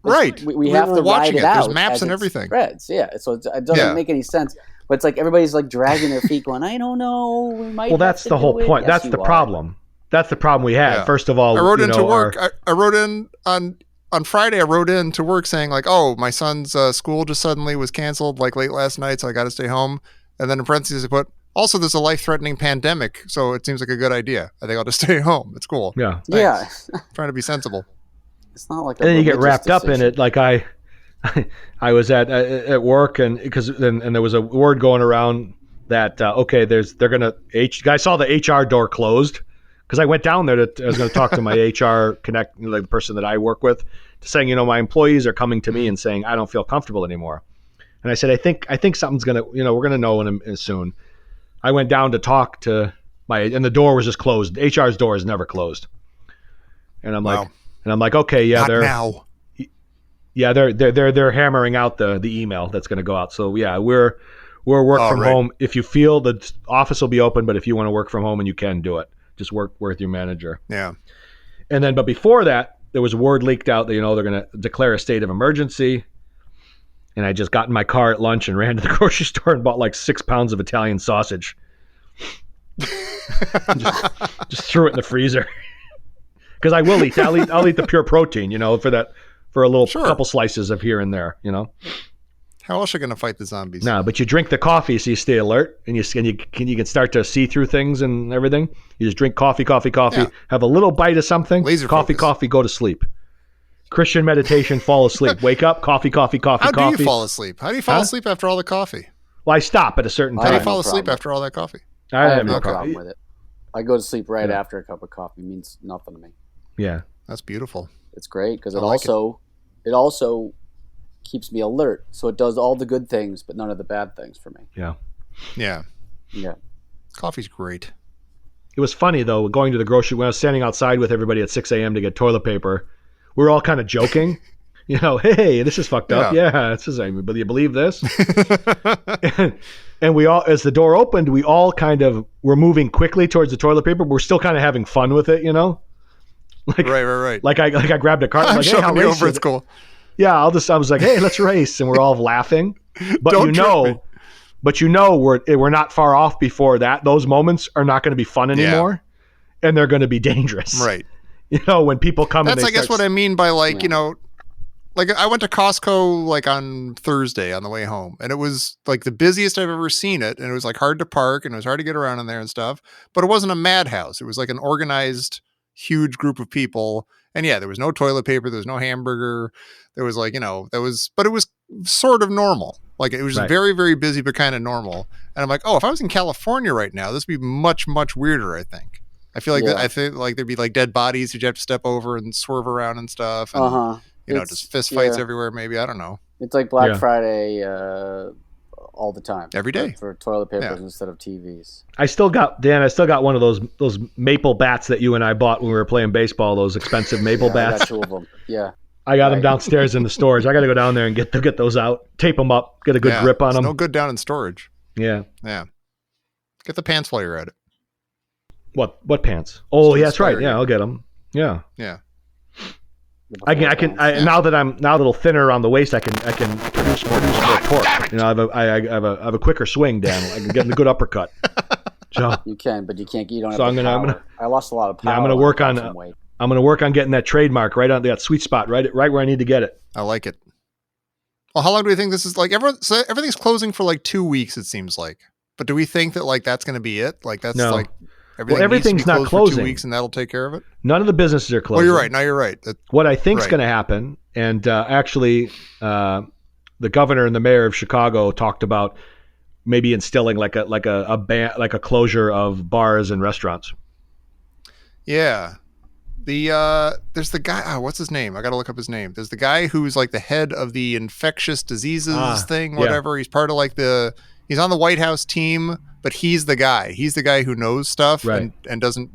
Right. We have to ride it out. There's maps and everything. Spreads. Yeah. So it doesn't make any sense. But it's like everybody's like dragging their feet going, I don't know. We might well, that's the whole point. Yes, that's the problem. That's the problem we had. First of all, I wrote into work. I wrote in on Friday. I wrote in to work saying like, oh, my son's school just suddenly was canceled like late last night, so I got to stay home. And then in parentheses I put, also there's a life-threatening pandemic, so it seems like a good idea. I think I'll just stay home. It's cool. Yeah. Thanks. Trying to be sensible. It's not like. And then you get wrapped up in it. Like I was at work and there was a word going around that I saw the HR door closed because I went down there I was going to talk to my HR connect, like the person that I work with, to saying, my employees are coming to me and saying I don't feel comfortable anymore. And I said, I think something's going to, we're going to know soon. I went down to talk to and the door was just closed. HR's door is never closed. And I'm like, okay, yeah, they're hammering out the email that's going to go out. So yeah, we're work from home. If you feel the office will be open, but if you want to work from home and you can do it, just work with your manager. Yeah. And then, but before that, there was a word leaked out that, they're going to declare a state of emergency. And I just got in my car at lunch and ran to the grocery store and bought like 6 pounds of Italian sausage. just threw it in the freezer. Because I will eat. I'll eat the pure protein, for a little couple slices of here and there, How else are you going to fight the zombies? No, but you drink the coffee so you stay alert, and you can start to see through things and everything. You just drink coffee, have a little bite of something, laser coffee, go to sleep. Christian meditation, fall asleep. Wake up, coffee. How do you fall asleep? How do you fall asleep after all the coffee? Well, I stop at a certain time. How do you fall asleep after all that coffee? I have no problem with it. I go to sleep right after a cup of coffee. It means nothing to me. Yeah. That's beautiful. It's great because it also keeps me alert. So it does all the good things, but none of the bad things for me. Yeah. Yeah. Yeah. Coffee's great. It was funny, though, going to the grocery, when I was standing outside with everybody at 6 a.m. to get toilet paper, we were all kind of joking. Hey, this is fucked up. Yeah, this is, but you believe this? and we all, as the door opened, we all kind of were moving quickly towards the toilet paper. But we're still kind of having fun with it, Like, right. Like I grabbed a cart. I'm like, hey, how you over. It's cool. Yeah, I was like, hey, let's race, and we're all laughing. But we're not far off before that. Those moments are not going to be fun anymore, and they're going to be dangerous. Right. When people come. That's I guess what I mean by like like I went to Costco like on Thursday on the way home, and it was like the busiest I've ever seen it, and it was like hard to park, and it was hard to get around in there and stuff. But it wasn't a madhouse. It was like an organized, huge group of people. And yeah, there was no toilet paper. There was no hamburger. There was like, but it was sort of normal. Like it was very, very busy, but kind of normal. And I'm like, oh, if I was in California right now, this would be much, much weirder, I think. I feel like I feel like there'd be like dead bodies that you have to step over and swerve around and stuff. And, just fist fights everywhere. Maybe. I don't know. It's like Black Friday all the time. Every day. For toilet papers instead of TVs. I still got one of those maple bats that you and I bought when we were playing baseball, those expensive maple bats. I got 2 of them. Yeah. I got them downstairs in the storage. I got to go down there and get those out, tape them up, get a good grip on them. No good down in storage. Yeah. Yeah. Get the pants while you're at it. What pants? Oh, yeah, that's right. Yeah, I'll get them. Yeah. Yeah. I can now that I'm a little thinner around the waist, I can produce more torque. I have a quicker swing, Dan. I can get a good uppercut. So you can, but you can't. You don't have the power. I lost a lot of power. Yeah, I'm gonna work on getting that trademark right on that sweet spot, right where I need to get it. I like it. Well, how long do we think this is? Like everything's closing for like 2 weeks, it seems like. But do we think that like that's going to be it? Like that's like. Everything's not closing for 2 weeks, and that'll take care of it. None of the businesses are closing. Well, you're right. Now you're right. What I think is going to happen, and actually, the governor and the mayor of Chicago talked about maybe instilling like a ban, like a closure of bars and restaurants. Yeah, there's the guy. What's his name? I got to look up his name. There's the guy who's like the head of the infectious diseases thing, whatever. Yeah. He's part of like he's on the White House team. But he's the guy. He's the guy who knows stuff and doesn't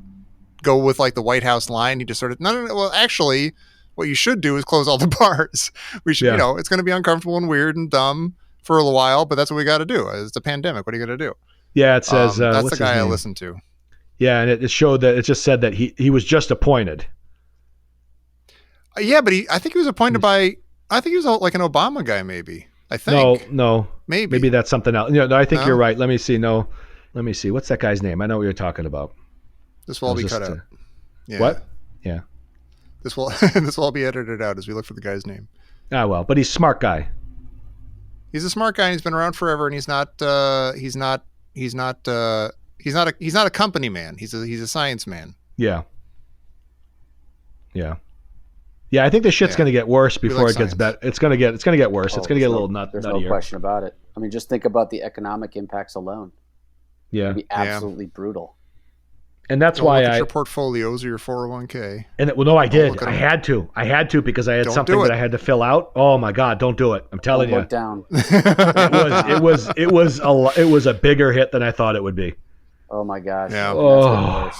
go with like the White House line. He just sort of, no. Well, actually, what you should do is close all the bars. We should, it's going to be uncomfortable and weird and dumb for a while, but that's what we got to do. It's a pandemic. What are you going to do? Yeah, it says that's the guy I listened to. Yeah, and it showed that it just said that he was just appointed. Yeah, but I think he was appointed by. I think he was like an Obama guy, maybe. I think. No, maybe that's something else. No, I think you're right. Let me see. Let me see. What's that guy's name? I know what you're talking about. This will all be cut out. Yeah. What? Yeah. This will all be edited out as we look for the guy's name. Ah, well, but he's a smart guy. He's a smart guy. And he's been around forever, and he's not a company man. He's a science man. Yeah. Yeah. Yeah, I think the shit's going to get worse before it gets better. It's going to get worse. It's going to get a little nuttier. There's no question about it. I mean, just think about the economic impacts alone. Yeah. It'd be absolutely brutal. And that's why look at your portfolios or your 401k. And I did. I had to because I had something that I had to fill out. Oh my God, don't do it. I'm telling you. Look down. It was a bigger hit than I thought it would be. Oh my gosh. Yeah.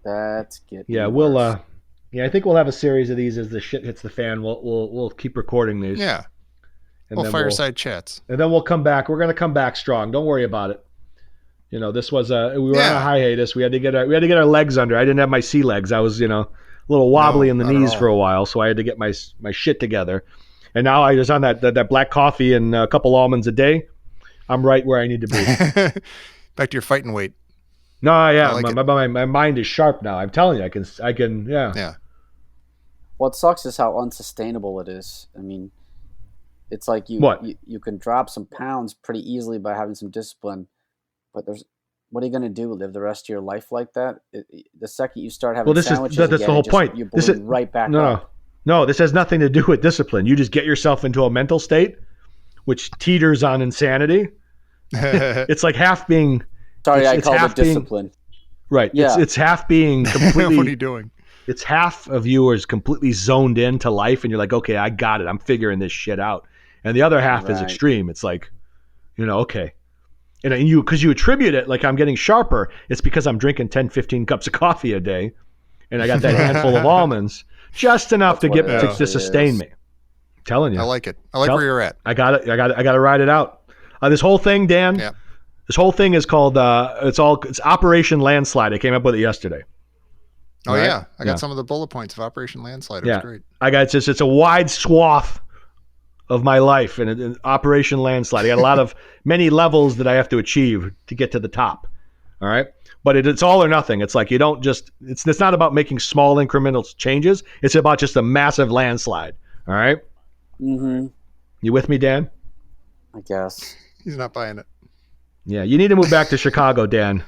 That's getting worse. We'll I think we'll have a series of these as the shit hits the fan. We'll keep recording these. Yeah. And then fireside chats. And then we'll come back. We're going to come back strong. Don't worry about it. This was we were on a hiatus. We had to get our legs under. I didn't have my sea legs. I was, a little wobbly in the knees for a while, so I had to get my shit together. And now I was on that black coffee and a couple almonds a day. I'm right where I need to be. Back to your fighting weight. No, yeah, my mind is sharp now. I'm telling you, I can. Yeah. What sucks is how unsustainable it is. I mean, it's like you can drop some pounds pretty easily by having some discipline, but what are you going to do? Live the rest of your life like that? The second you start having sandwiches that's the whole point. You balloon right back up. No, this has nothing to do with discipline. You just get yourself into a mental state, which teeters on insanity. It's like half being. Sorry, I called it discipline. Right. Yeah. It's half being completely. What are you doing? It's half of you is completely zoned into life, and you're like, okay, I got it. I'm figuring this shit out. And the other half is extreme. It's like, okay. And because you attribute it, like I'm getting sharper, it's because I'm drinking 10, 15 cups of coffee a day, and I got that handful of almonds, just enough to sustain me. I'm telling you. I like it. I like where you're at. I got it. I got to ride it out. This whole thing, Dan. Yeah. This whole thing is called it's Operation Landslide. I came up with it yesterday. Oh, right? Yeah. I got some of the bullet points of Operation Landslide. It was great. It's a wide swath of my life and Operation Landslide. I got many levels that I have to achieve to get to the top. All right. But it's all or nothing. It's like you don't just, it's not about making small incremental changes. It's about just a massive landslide. All right. Mm-hmm. You with me, Dan? I guess. He's not buying it. Yeah. You need to move back to Chicago, Dan.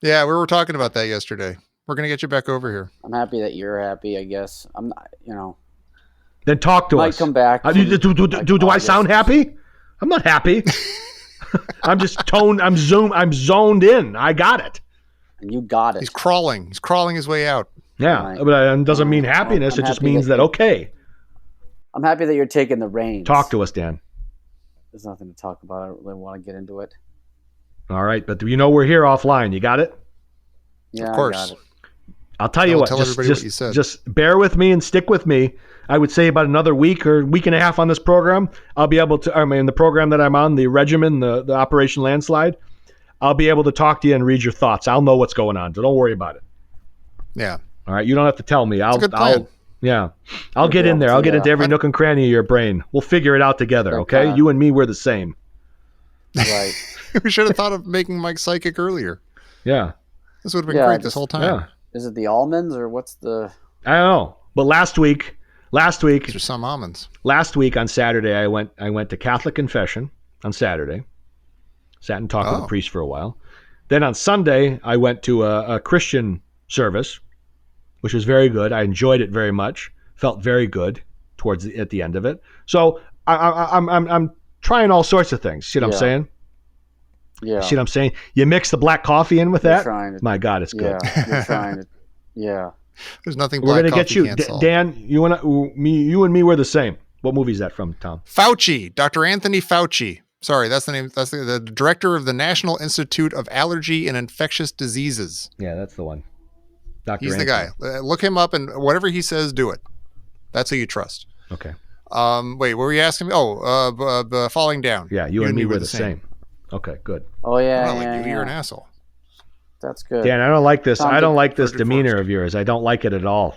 Yeah. We were talking about that yesterday. We're going to get you back over here. I'm happy that you're happy, I guess. I'm not, Then talk to us. Might come back. Do I sound happy? I'm not happy. I'm just I'm zoned in. I got it. And you got it. He's crawling. He's crawling his way out. Yeah, right. But it doesn't mean happiness. It just means that okay. I'm happy that you're taking the reins. Talk to us, Dan. There's nothing to talk about. I don't really want to get into it. All right, but we're here offline. You got it? Yeah, of course. I got it. I'll tell you what. Tell everybody what you said. Just bear with me and stick with me. I would say about another week or week and a half on this program, I'll be able to. The program that I'm on, the regimen, the Operation Landslide, I'll be able to talk to you and read your thoughts. I'll know what's going on, so don't worry about it. Yeah. All right. You don't have to tell me. I'll get in there. I'll get into every nook and cranny of your brain. We'll figure it out together. Okay. You and me, we're the same. Right. We should have thought of making Mike psychic earlier. Yeah. This would have been great this whole time. Yeah. Is it the almonds or what's the? I don't know. But last week, there's some almonds. Last week on Saturday, I went to Catholic confession on Saturday. Sat and talked with the priest for a while. Then on Sunday, I went to a Christian service, which was very good. I enjoyed it very much. Felt very good at the end of it. So I'm trying all sorts of things. See what I'm saying? Yeah. See what I'm saying? You mix the black coffee in with that. My God, it's good. Yeah, you're trying to. Yeah. There's nothing We're black gonna coffee get you, can't solve. Dan. You and me, we're the same. What movie is that from, Tom? Fauci, Dr. Anthony Fauci. Sorry, that's the name. That's the director of the National Institute of Allergy and Infectious Diseases. Yeah, that's the one. Dr. He's Anthony. the guy. Look him up, and whatever he says, do it. That's who you trust. Okay. Wait, what were you asking me? Falling Down. Yeah, you and me were the same. Okay, good. Oh yeah, You're an asshole. That's good. Dan, I don't like this. I don't like this demeanor of yours. I don't like it at all.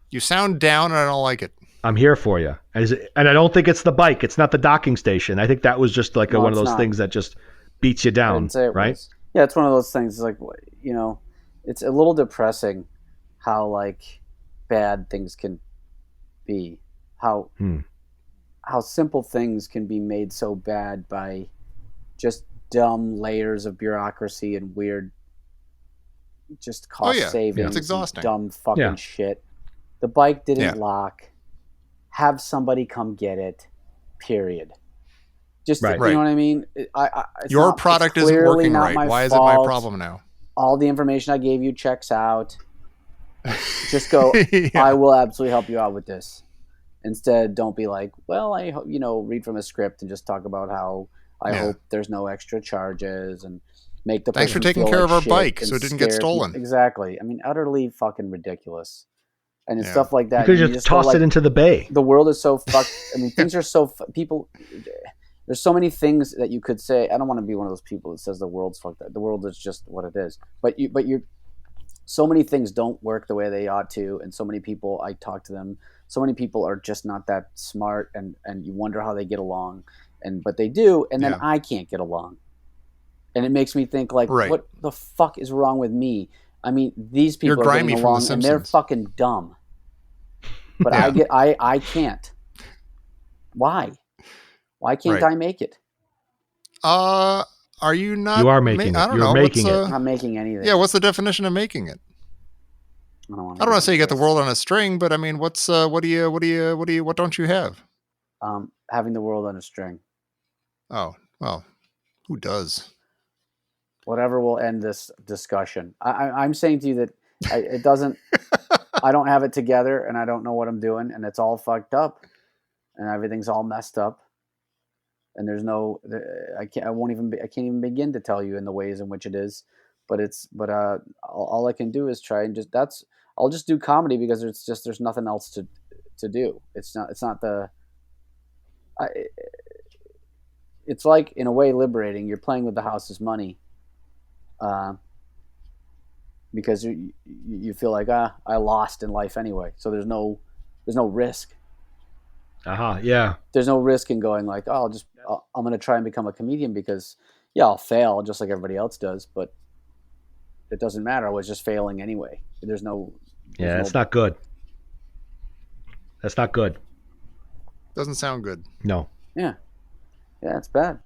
You sound down, and I don't like it. I'm here for you. And I don't think it's the bike. It's not the docking station. I think that was just like one of those things that just beats you down, right? Yeah, it's one of those things. Like, it's a little depressing how like bad things can be. How simple things can be made so bad by just dumb layers of bureaucracy and weird, just cost savings. It's exhausting. Dumb fucking shit. The bike didn't lock. Have somebody come get it. Period. Just you know what I mean. Your product isn't working right. Why is it my problem now? All the information I gave you checks out. Just go. I will absolutely help you out with this. Instead, don't be like, well, I hope read from a script and just talk about how I hope there's no extra charges and make the. Thanks for taking care of our bike so it didn't get stolen. Exactly. I mean, utterly fucking ridiculous. And it's stuff like that. You could just toss it into the bay. The world is so fucked. I mean, things are so people. There's so many things that you could say. I don't want to be one of those people that says the world's fucked up. The world is just what it is. But you're. So many things don't work the way they ought to, and so many people. I talk to them. So many people are just not that smart, and you wonder how they get along, but they do, and then I can't get along, and it makes me think like, what the fuck is wrong with me? I mean, these people are getting along, and they're fucking dumb. But I can't. Why? Why can't I make it? Are you not? You are making it. I don't You're know. making it. I'm not making anything. Yeah, what's the definition of making it? I don't want to say you got the world on a string, but I mean, what don't you have? Having the world on a string. Oh, well, who does? Whatever will end this discussion. I'm saying to you that it doesn't. I don't have it together, and I don't know what I'm doing, and it's all fucked up, and everything's all messed up, and there's no. I can't even begin to tell you in the ways in which it is, but all I can do is try and I'll just do comedy because there's nothing else to do. It's like in a way liberating. You're playing with the house's money. Because you feel like I lost in life anyway, so there's no risk. Yeah. There's no risk in going like, I'm going to try and become a comedian because I'll fail just like everybody else does, but it doesn't matter. I was just failing anyway. It's not good. That's not good. Doesn't sound good. No. Yeah, it's bad.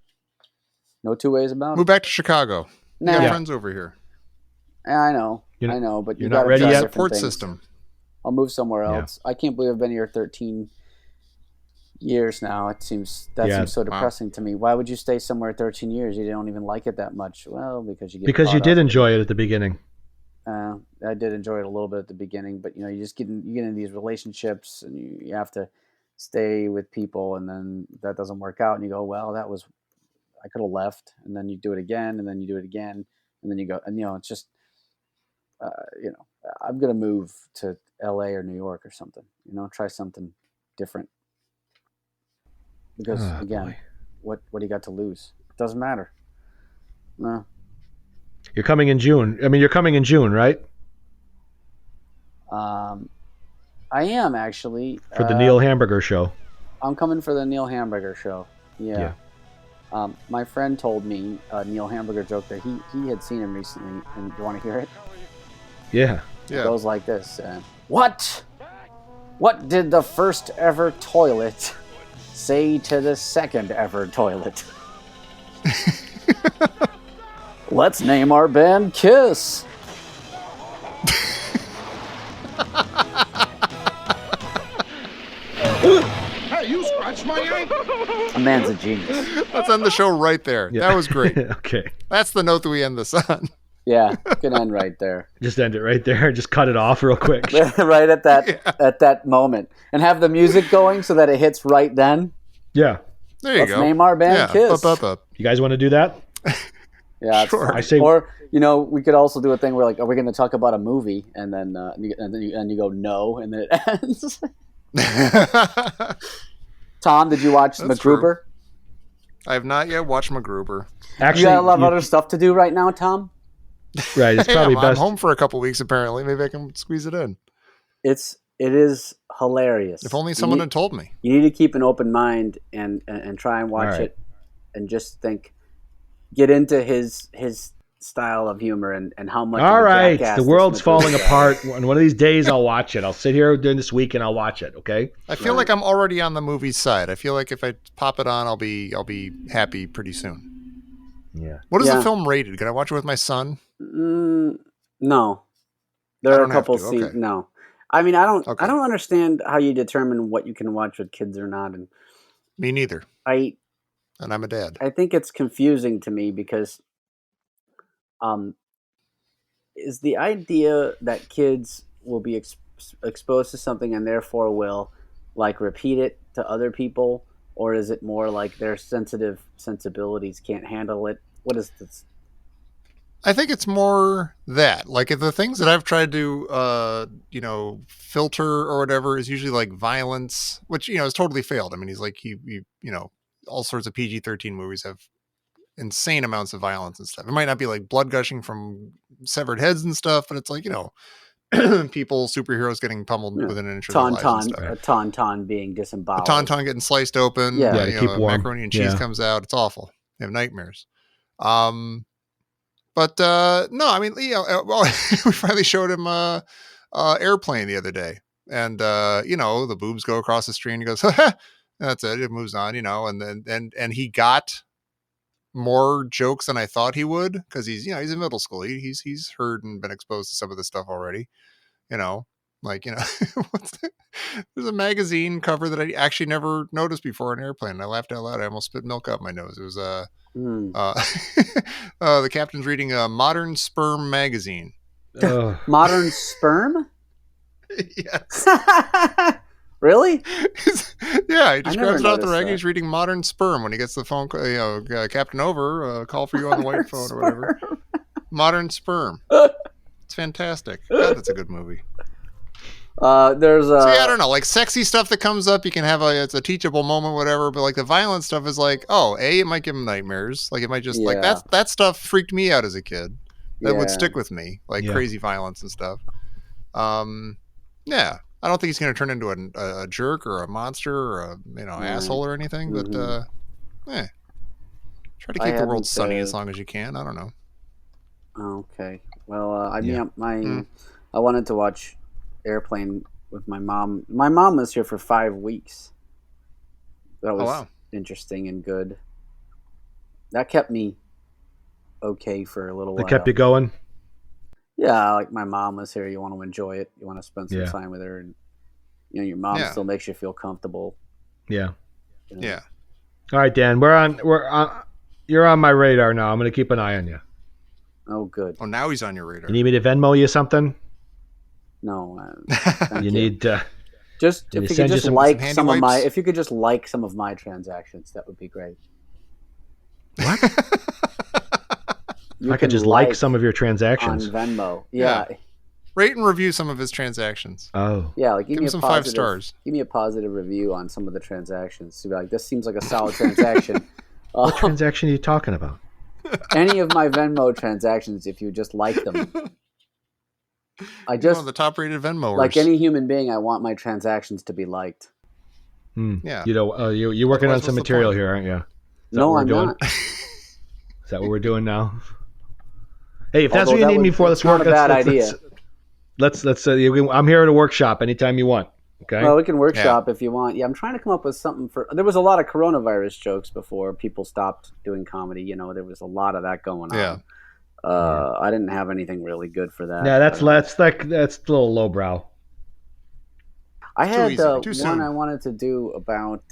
No two ways about it. Move back to Chicago. You got friends over here. I know, but you're not ready yet. Support system. I'll move somewhere else. I can't believe I've been here 13 years now. It seems so depressing to me. Why would you stay somewhere 13 years? You don't even like it that much. Well, because you did enjoy it at the beginning. I did enjoy it a little bit at the beginning, but you just get into these relationships and you have to stay with people, and then that doesn't work out, and you go, well, I could have left, and then you do it again, and then you do it again, and then you go, and it's just. I'm going to move to LA or New York or something, try something different. Because again, what do you got to lose? It doesn't matter. No. You're coming in June. I mean, you're coming in June, right? I am actually. For the Neil Hamburger show. I'm coming for the Neil Hamburger show. Yeah. My friend told me a Neil Hamburger joke that he had seen him recently, and you want to hear it? Yeah. It goes like this. What did the first ever toilet say to the second ever toilet? Let's name our band Kiss. Hey, you scratched my ankle. A man's a genius. Let's end the show right there. Yeah. That was great. Okay. That's the note that we end this on. Yeah, can end right there. Just end it right there. Just cut it off real quick. Right at that moment, and have the music going so that it hits right then. Yeah. There you go. Let's name our band Kiss. Up. You guys want to do that? Yeah, sure. I say, or we could also do a thing where like, are we going to talk about a movie? And then you go no, and then it ends. Tom, did you watch That's MacGruber? True. I have not yet watched MacGruber. Actually, you got a lot of other stuff to do right now, Tom. Right, it's probably best. I'm home for a couple weeks. Apparently, maybe I can squeeze it in. It is hilarious. If only someone had told me. You need to keep an open mind and try and watch it, and just get into his style of humor and how much. All right, the world's falling apart. And one of these days, I'll watch it. I'll sit here during this week and I'll watch it. Okay. I feel like I'm already on the movie side. I feel like if I pop it on, I'll be happy pretty soon. Yeah. What is the film rated? Can I watch it with my son? No. There are a couple scenes. Okay. No. I mean, I don't understand how you determine what you can watch with kids or not. And me neither. And I'm a dad. I think it's confusing to me because, is the idea that kids will be exposed to something and therefore will like repeat it to other people, or is it more like their sensibilities can't handle it? What is this? I think it's more that, like, if the things that I've tried to, filter or whatever is usually like violence, which, has totally failed. I mean, he's like, all sorts of PG-13 movies have insane amounts of violence and stuff. It might not be like blood gushing from severed heads and stuff, but it's like, people, superheroes getting pummeled within an inch of their lives and stuff. A tauntaun being disemboweled. A tauntaun getting sliced open. Yeah, to keep warm. Macaroni and cheese comes out. It's awful. You have nightmares. But no, I mean, we finally showed him Airplane the other day, and the boobs go across the screen. He goes, "That's it." It moves on, and then he got more jokes than I thought he would, because he's in middle school. He's heard and been exposed to some of this stuff already. There's a magazine cover that I actually never noticed before in Airplane. And I laughed out loud. I almost spit milk out my nose. It was the captain's reading a Modern Sperm magazine. Modern Sperm? Yes. Really? Yeah, he just grabs it out the rag. He's reading Modern Sperm when he gets the phone call. Captain over, call for you on the white phone or whatever. Modern Sperm. It's fantastic. God, that's a good movie. There's I don't know, like sexy stuff that comes up, you can have it's a teachable moment, whatever, but like the violent stuff is like, it might give him nightmares. Like it might just like that stuff freaked me out as a kid. That would stick with me, like crazy violence and stuff. I don't think he's going to turn into a jerk or a monster or a asshole or anything, but try to keep the world sunny as long as you can. I don't know. Okay. Well, I wanted to watch Airplane with my mom. My mom was here for 5 weeks. That was interesting and good. That kept me okay for a little while. That kept you going? Yeah, like my mom was here. You want to enjoy it. You want to spend some time with her, and your mom still makes you feel comfortable. Yeah. Yeah. All right, Dan. You're on my radar now. I'm going to keep an eye on you. Oh, good. Oh, now he's on your radar. You need me to Venmo you something? No. You need just if you could just like some of my if you could just like some of my transactions, that would be great. What? I could just like some of your transactions on Venmo. Yeah. Rate and review some of his transactions. Oh. Yeah, like give me some 5 stars. Give me a positive review on some of the transactions. To be like, this seems like a solid transaction. What transaction are you talking about? Any of my Venmo transactions, if you just like them. I just the top-rated Venmoers. Like any human being, I want my transactions to be liked. Yeah. You're working on some material here, aren't you? No, I'm not. Is that what we're doing now? Hey, if that's what you need me for, let's work. Not a bad idea. Let's. I'm here at a workshop anytime you want. Okay. Well, we can workshop if you want. Yeah, I'm trying to come up with something for. There was a lot of coronavirus jokes before people stopped doing comedy. There was a lot of that going on. Yeah. I didn't have anything really good for that. Yeah, that's a little lowbrow. I had one I wanted to do about.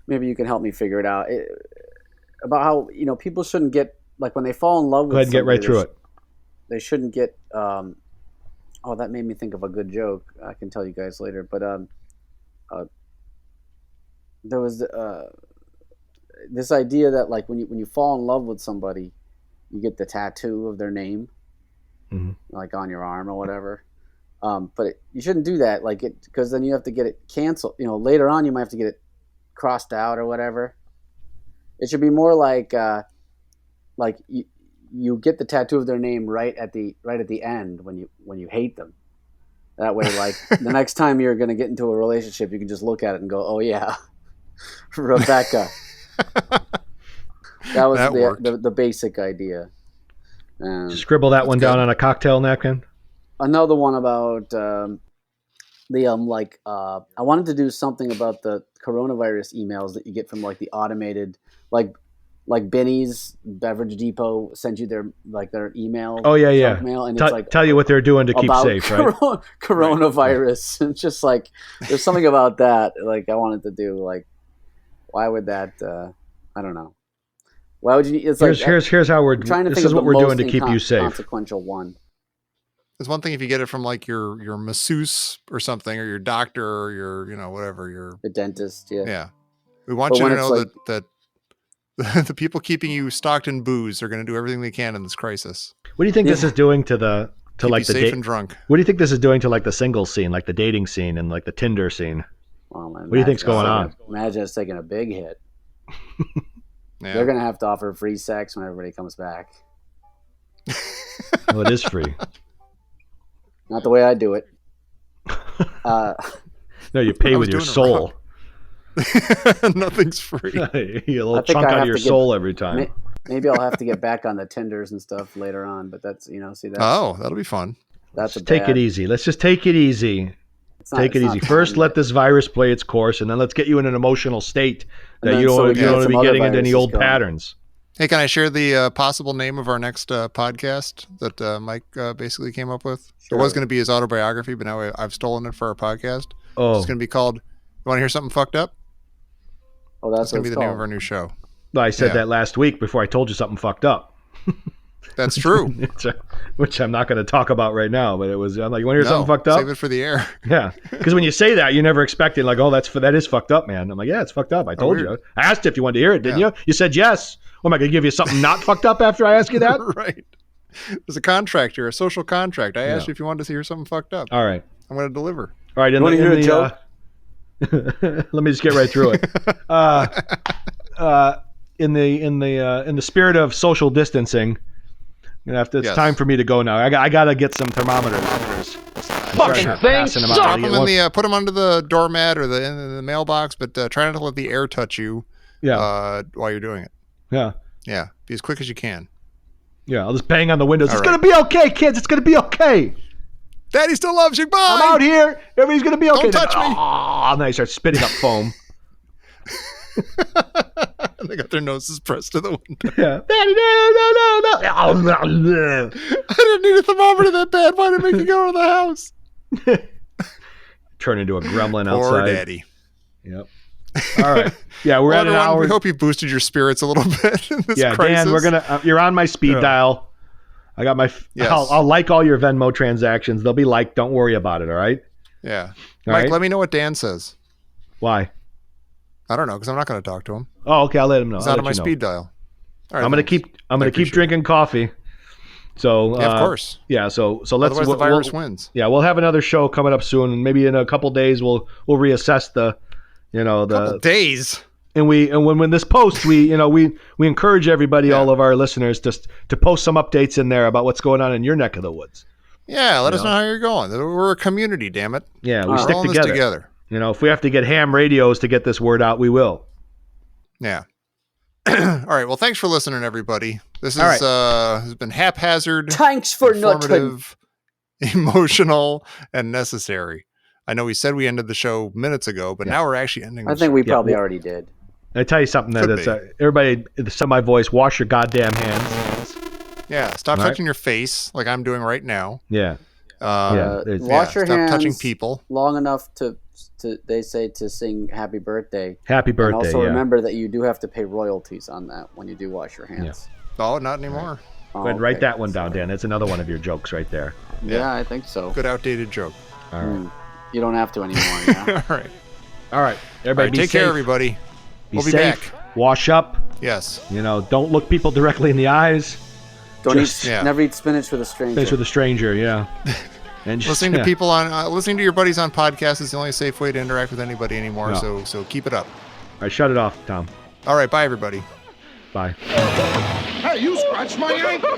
Maybe you can help me figure it out. About how people shouldn't get like when they fall in love with. Go ahead and get right through it. They shouldn't get. That made me think of a good joke. I can tell you guys later. But there was this idea that like when you fall in love with somebody, you get the tattoo of their name, like on your arm or whatever. But you shouldn't do that, like because then you have to get it canceled. Later on you might have to get it crossed out or whatever. It should be more like you get the tattoo of their name right at the end when you hate them. That way, like the next time you're going to get into a relationship, you can just look at it and go, "Oh yeah, Rebecca." That was the basic idea. Scribble that one down on a cocktail napkin. Another one about I wanted to do something about the coronavirus emails that you get from like the automated, like Benny's Beverage Depot sends you their email. Oh yeah. Mail, and it's like tell you what they're doing to keep safe, right? Coronavirus. Right. It's just like there's something about that. Like I wanted to do. Like, why would that? I don't know. Why would you? It's here's how we're trying to. This is what we're doing to keep you safe. Consequential one. It's one thing if you get it from like your masseuse or something, or your doctor, or your whatever, the dentist. Yeah. Yeah. We want you to know that the people keeping you stocked in booze are going to do everything they can in this crisis. What do you think this is doing to the safe and drunk? What do you think this is doing to like the single scene, like the dating scene and like the Tinder scene? Well, man, what do you think's going on? Imagine it's taking a big hit. Yeah. They're going to have to offer free sex when everybody comes back. Well, it is free. Not the way I do it. No, you pay with your soul. Nothing's free. You a little chunk out of your soul every time. Maybe I'll have to get back on the Tinders and stuff later on, but that's see that. Oh, that'll be fun. Take it easy. Let's just take it easy. Take it easy. First, let this virus play its course, and then let's get you in an emotional state that you don't want to be getting into any old patterns. Hey, can I share the possible name of our next podcast that Mike basically came up with? Sure. It was going to be his autobiography, but now I've stolen it for our podcast. Oh. It's going to be called, you want to hear something fucked up? Oh, that's going to be the name of our new show. Well, I said that last week before I told you something fucked up. That's true. Which I'm not going to talk about right now, but I'm like, you want to hear something fucked up? Save it for the air. Yeah. Because when you say that, you never expect it. Like, oh, that is fucked up, man. I'm like, yeah, it's fucked up. I told you. I asked if you wanted to hear it, didn't you? You said yes. Am I going to give you something not fucked up after I ask you that? Right. There's a contract here, a social contract. I asked you if you wanted to hear something fucked up. All right. I'm going to deliver. All right. Want to hear a joke? Let me just get right through it. In the spirit of social distancing, it's time for me to go now. I got to get some thermometers. Fucking things. Put them under the doormat or in the mailbox, but try not to let the air touch you. Yeah. While you're doing it. Yeah. Yeah. Be as quick as you can. Yeah. I'll just bang on the windows. It's going to be okay, kids. It's going to be okay. Daddy still loves you. Bye. I'm out here. Everybody's going to be okay. Don't touch me. Oh, and then I start spitting up foam. They got their noses pressed to the window. Yeah. Daddy, no. I didn't need a thermometer that bad. Why did it make you go to the house? Turn into a gremlin outside. Poor Daddy. Yep. All right. Yeah, we're at an hour. We hope you boosted your spirits a little bit in this crisis. Dan, we're gonna. You're on my speed dial. I got my. Yes. I'll like all your Venmo transactions. They'll be liked. Don't worry about it. All right. Yeah. Mike, let me know what Dan says. Why? I don't know because I'm not going to talk to him. Oh, okay. I'll let him know. He's out on my speed dial. All right, I'm going to keep drinking coffee. So of course. Yeah. So let's. Otherwise the virus wins. Yeah, we'll have another show coming up soon, and maybe in a couple days we'll reassess the. Couple days. And when this posts, we encourage everybody, all of our listeners, to post some updates in there about what's going on in your neck of the woods. Yeah, let us know how you're going. We're a community, damn it. Yeah, we stick together. This together. If we have to get ham radios to get this word out, we will. Yeah. All right. Well, thanks for listening, everybody. This has been haphazard. Thanks for nothing. Emotional, and necessary. I know we said we ended the show minutes ago, but now we're actually ending the show. I think we probably already did. I tell you something that's everybody, some of my voice, wash your goddamn hands. Yeah, stop touching your face like I'm doing right now. Yeah. Wash your hands. Stop touching people. Long enough to they say to sing happy birthday. Happy birthday. And also remember that you do have to pay royalties on that when you do wash your hands. Yeah. Oh, not anymore. Right. Go ahead and write that one down, Dan. That's another one of your jokes right there. Yeah, I think so. Good outdated joke. All right. You don't have to anymore. Yeah. All right. Everybody, take care, everybody. We'll be back. Wash up. Yes. Don't look people directly in the eyes. Never eat spinach with a stranger. Spinach with a stranger, yeah. And listening to people listening to your buddies on podcasts is the only safe way to interact with anybody anymore. No. So keep it up. All right, shut it off, Tom. All right, bye everybody. Bye. Hey, you scratched my ankle.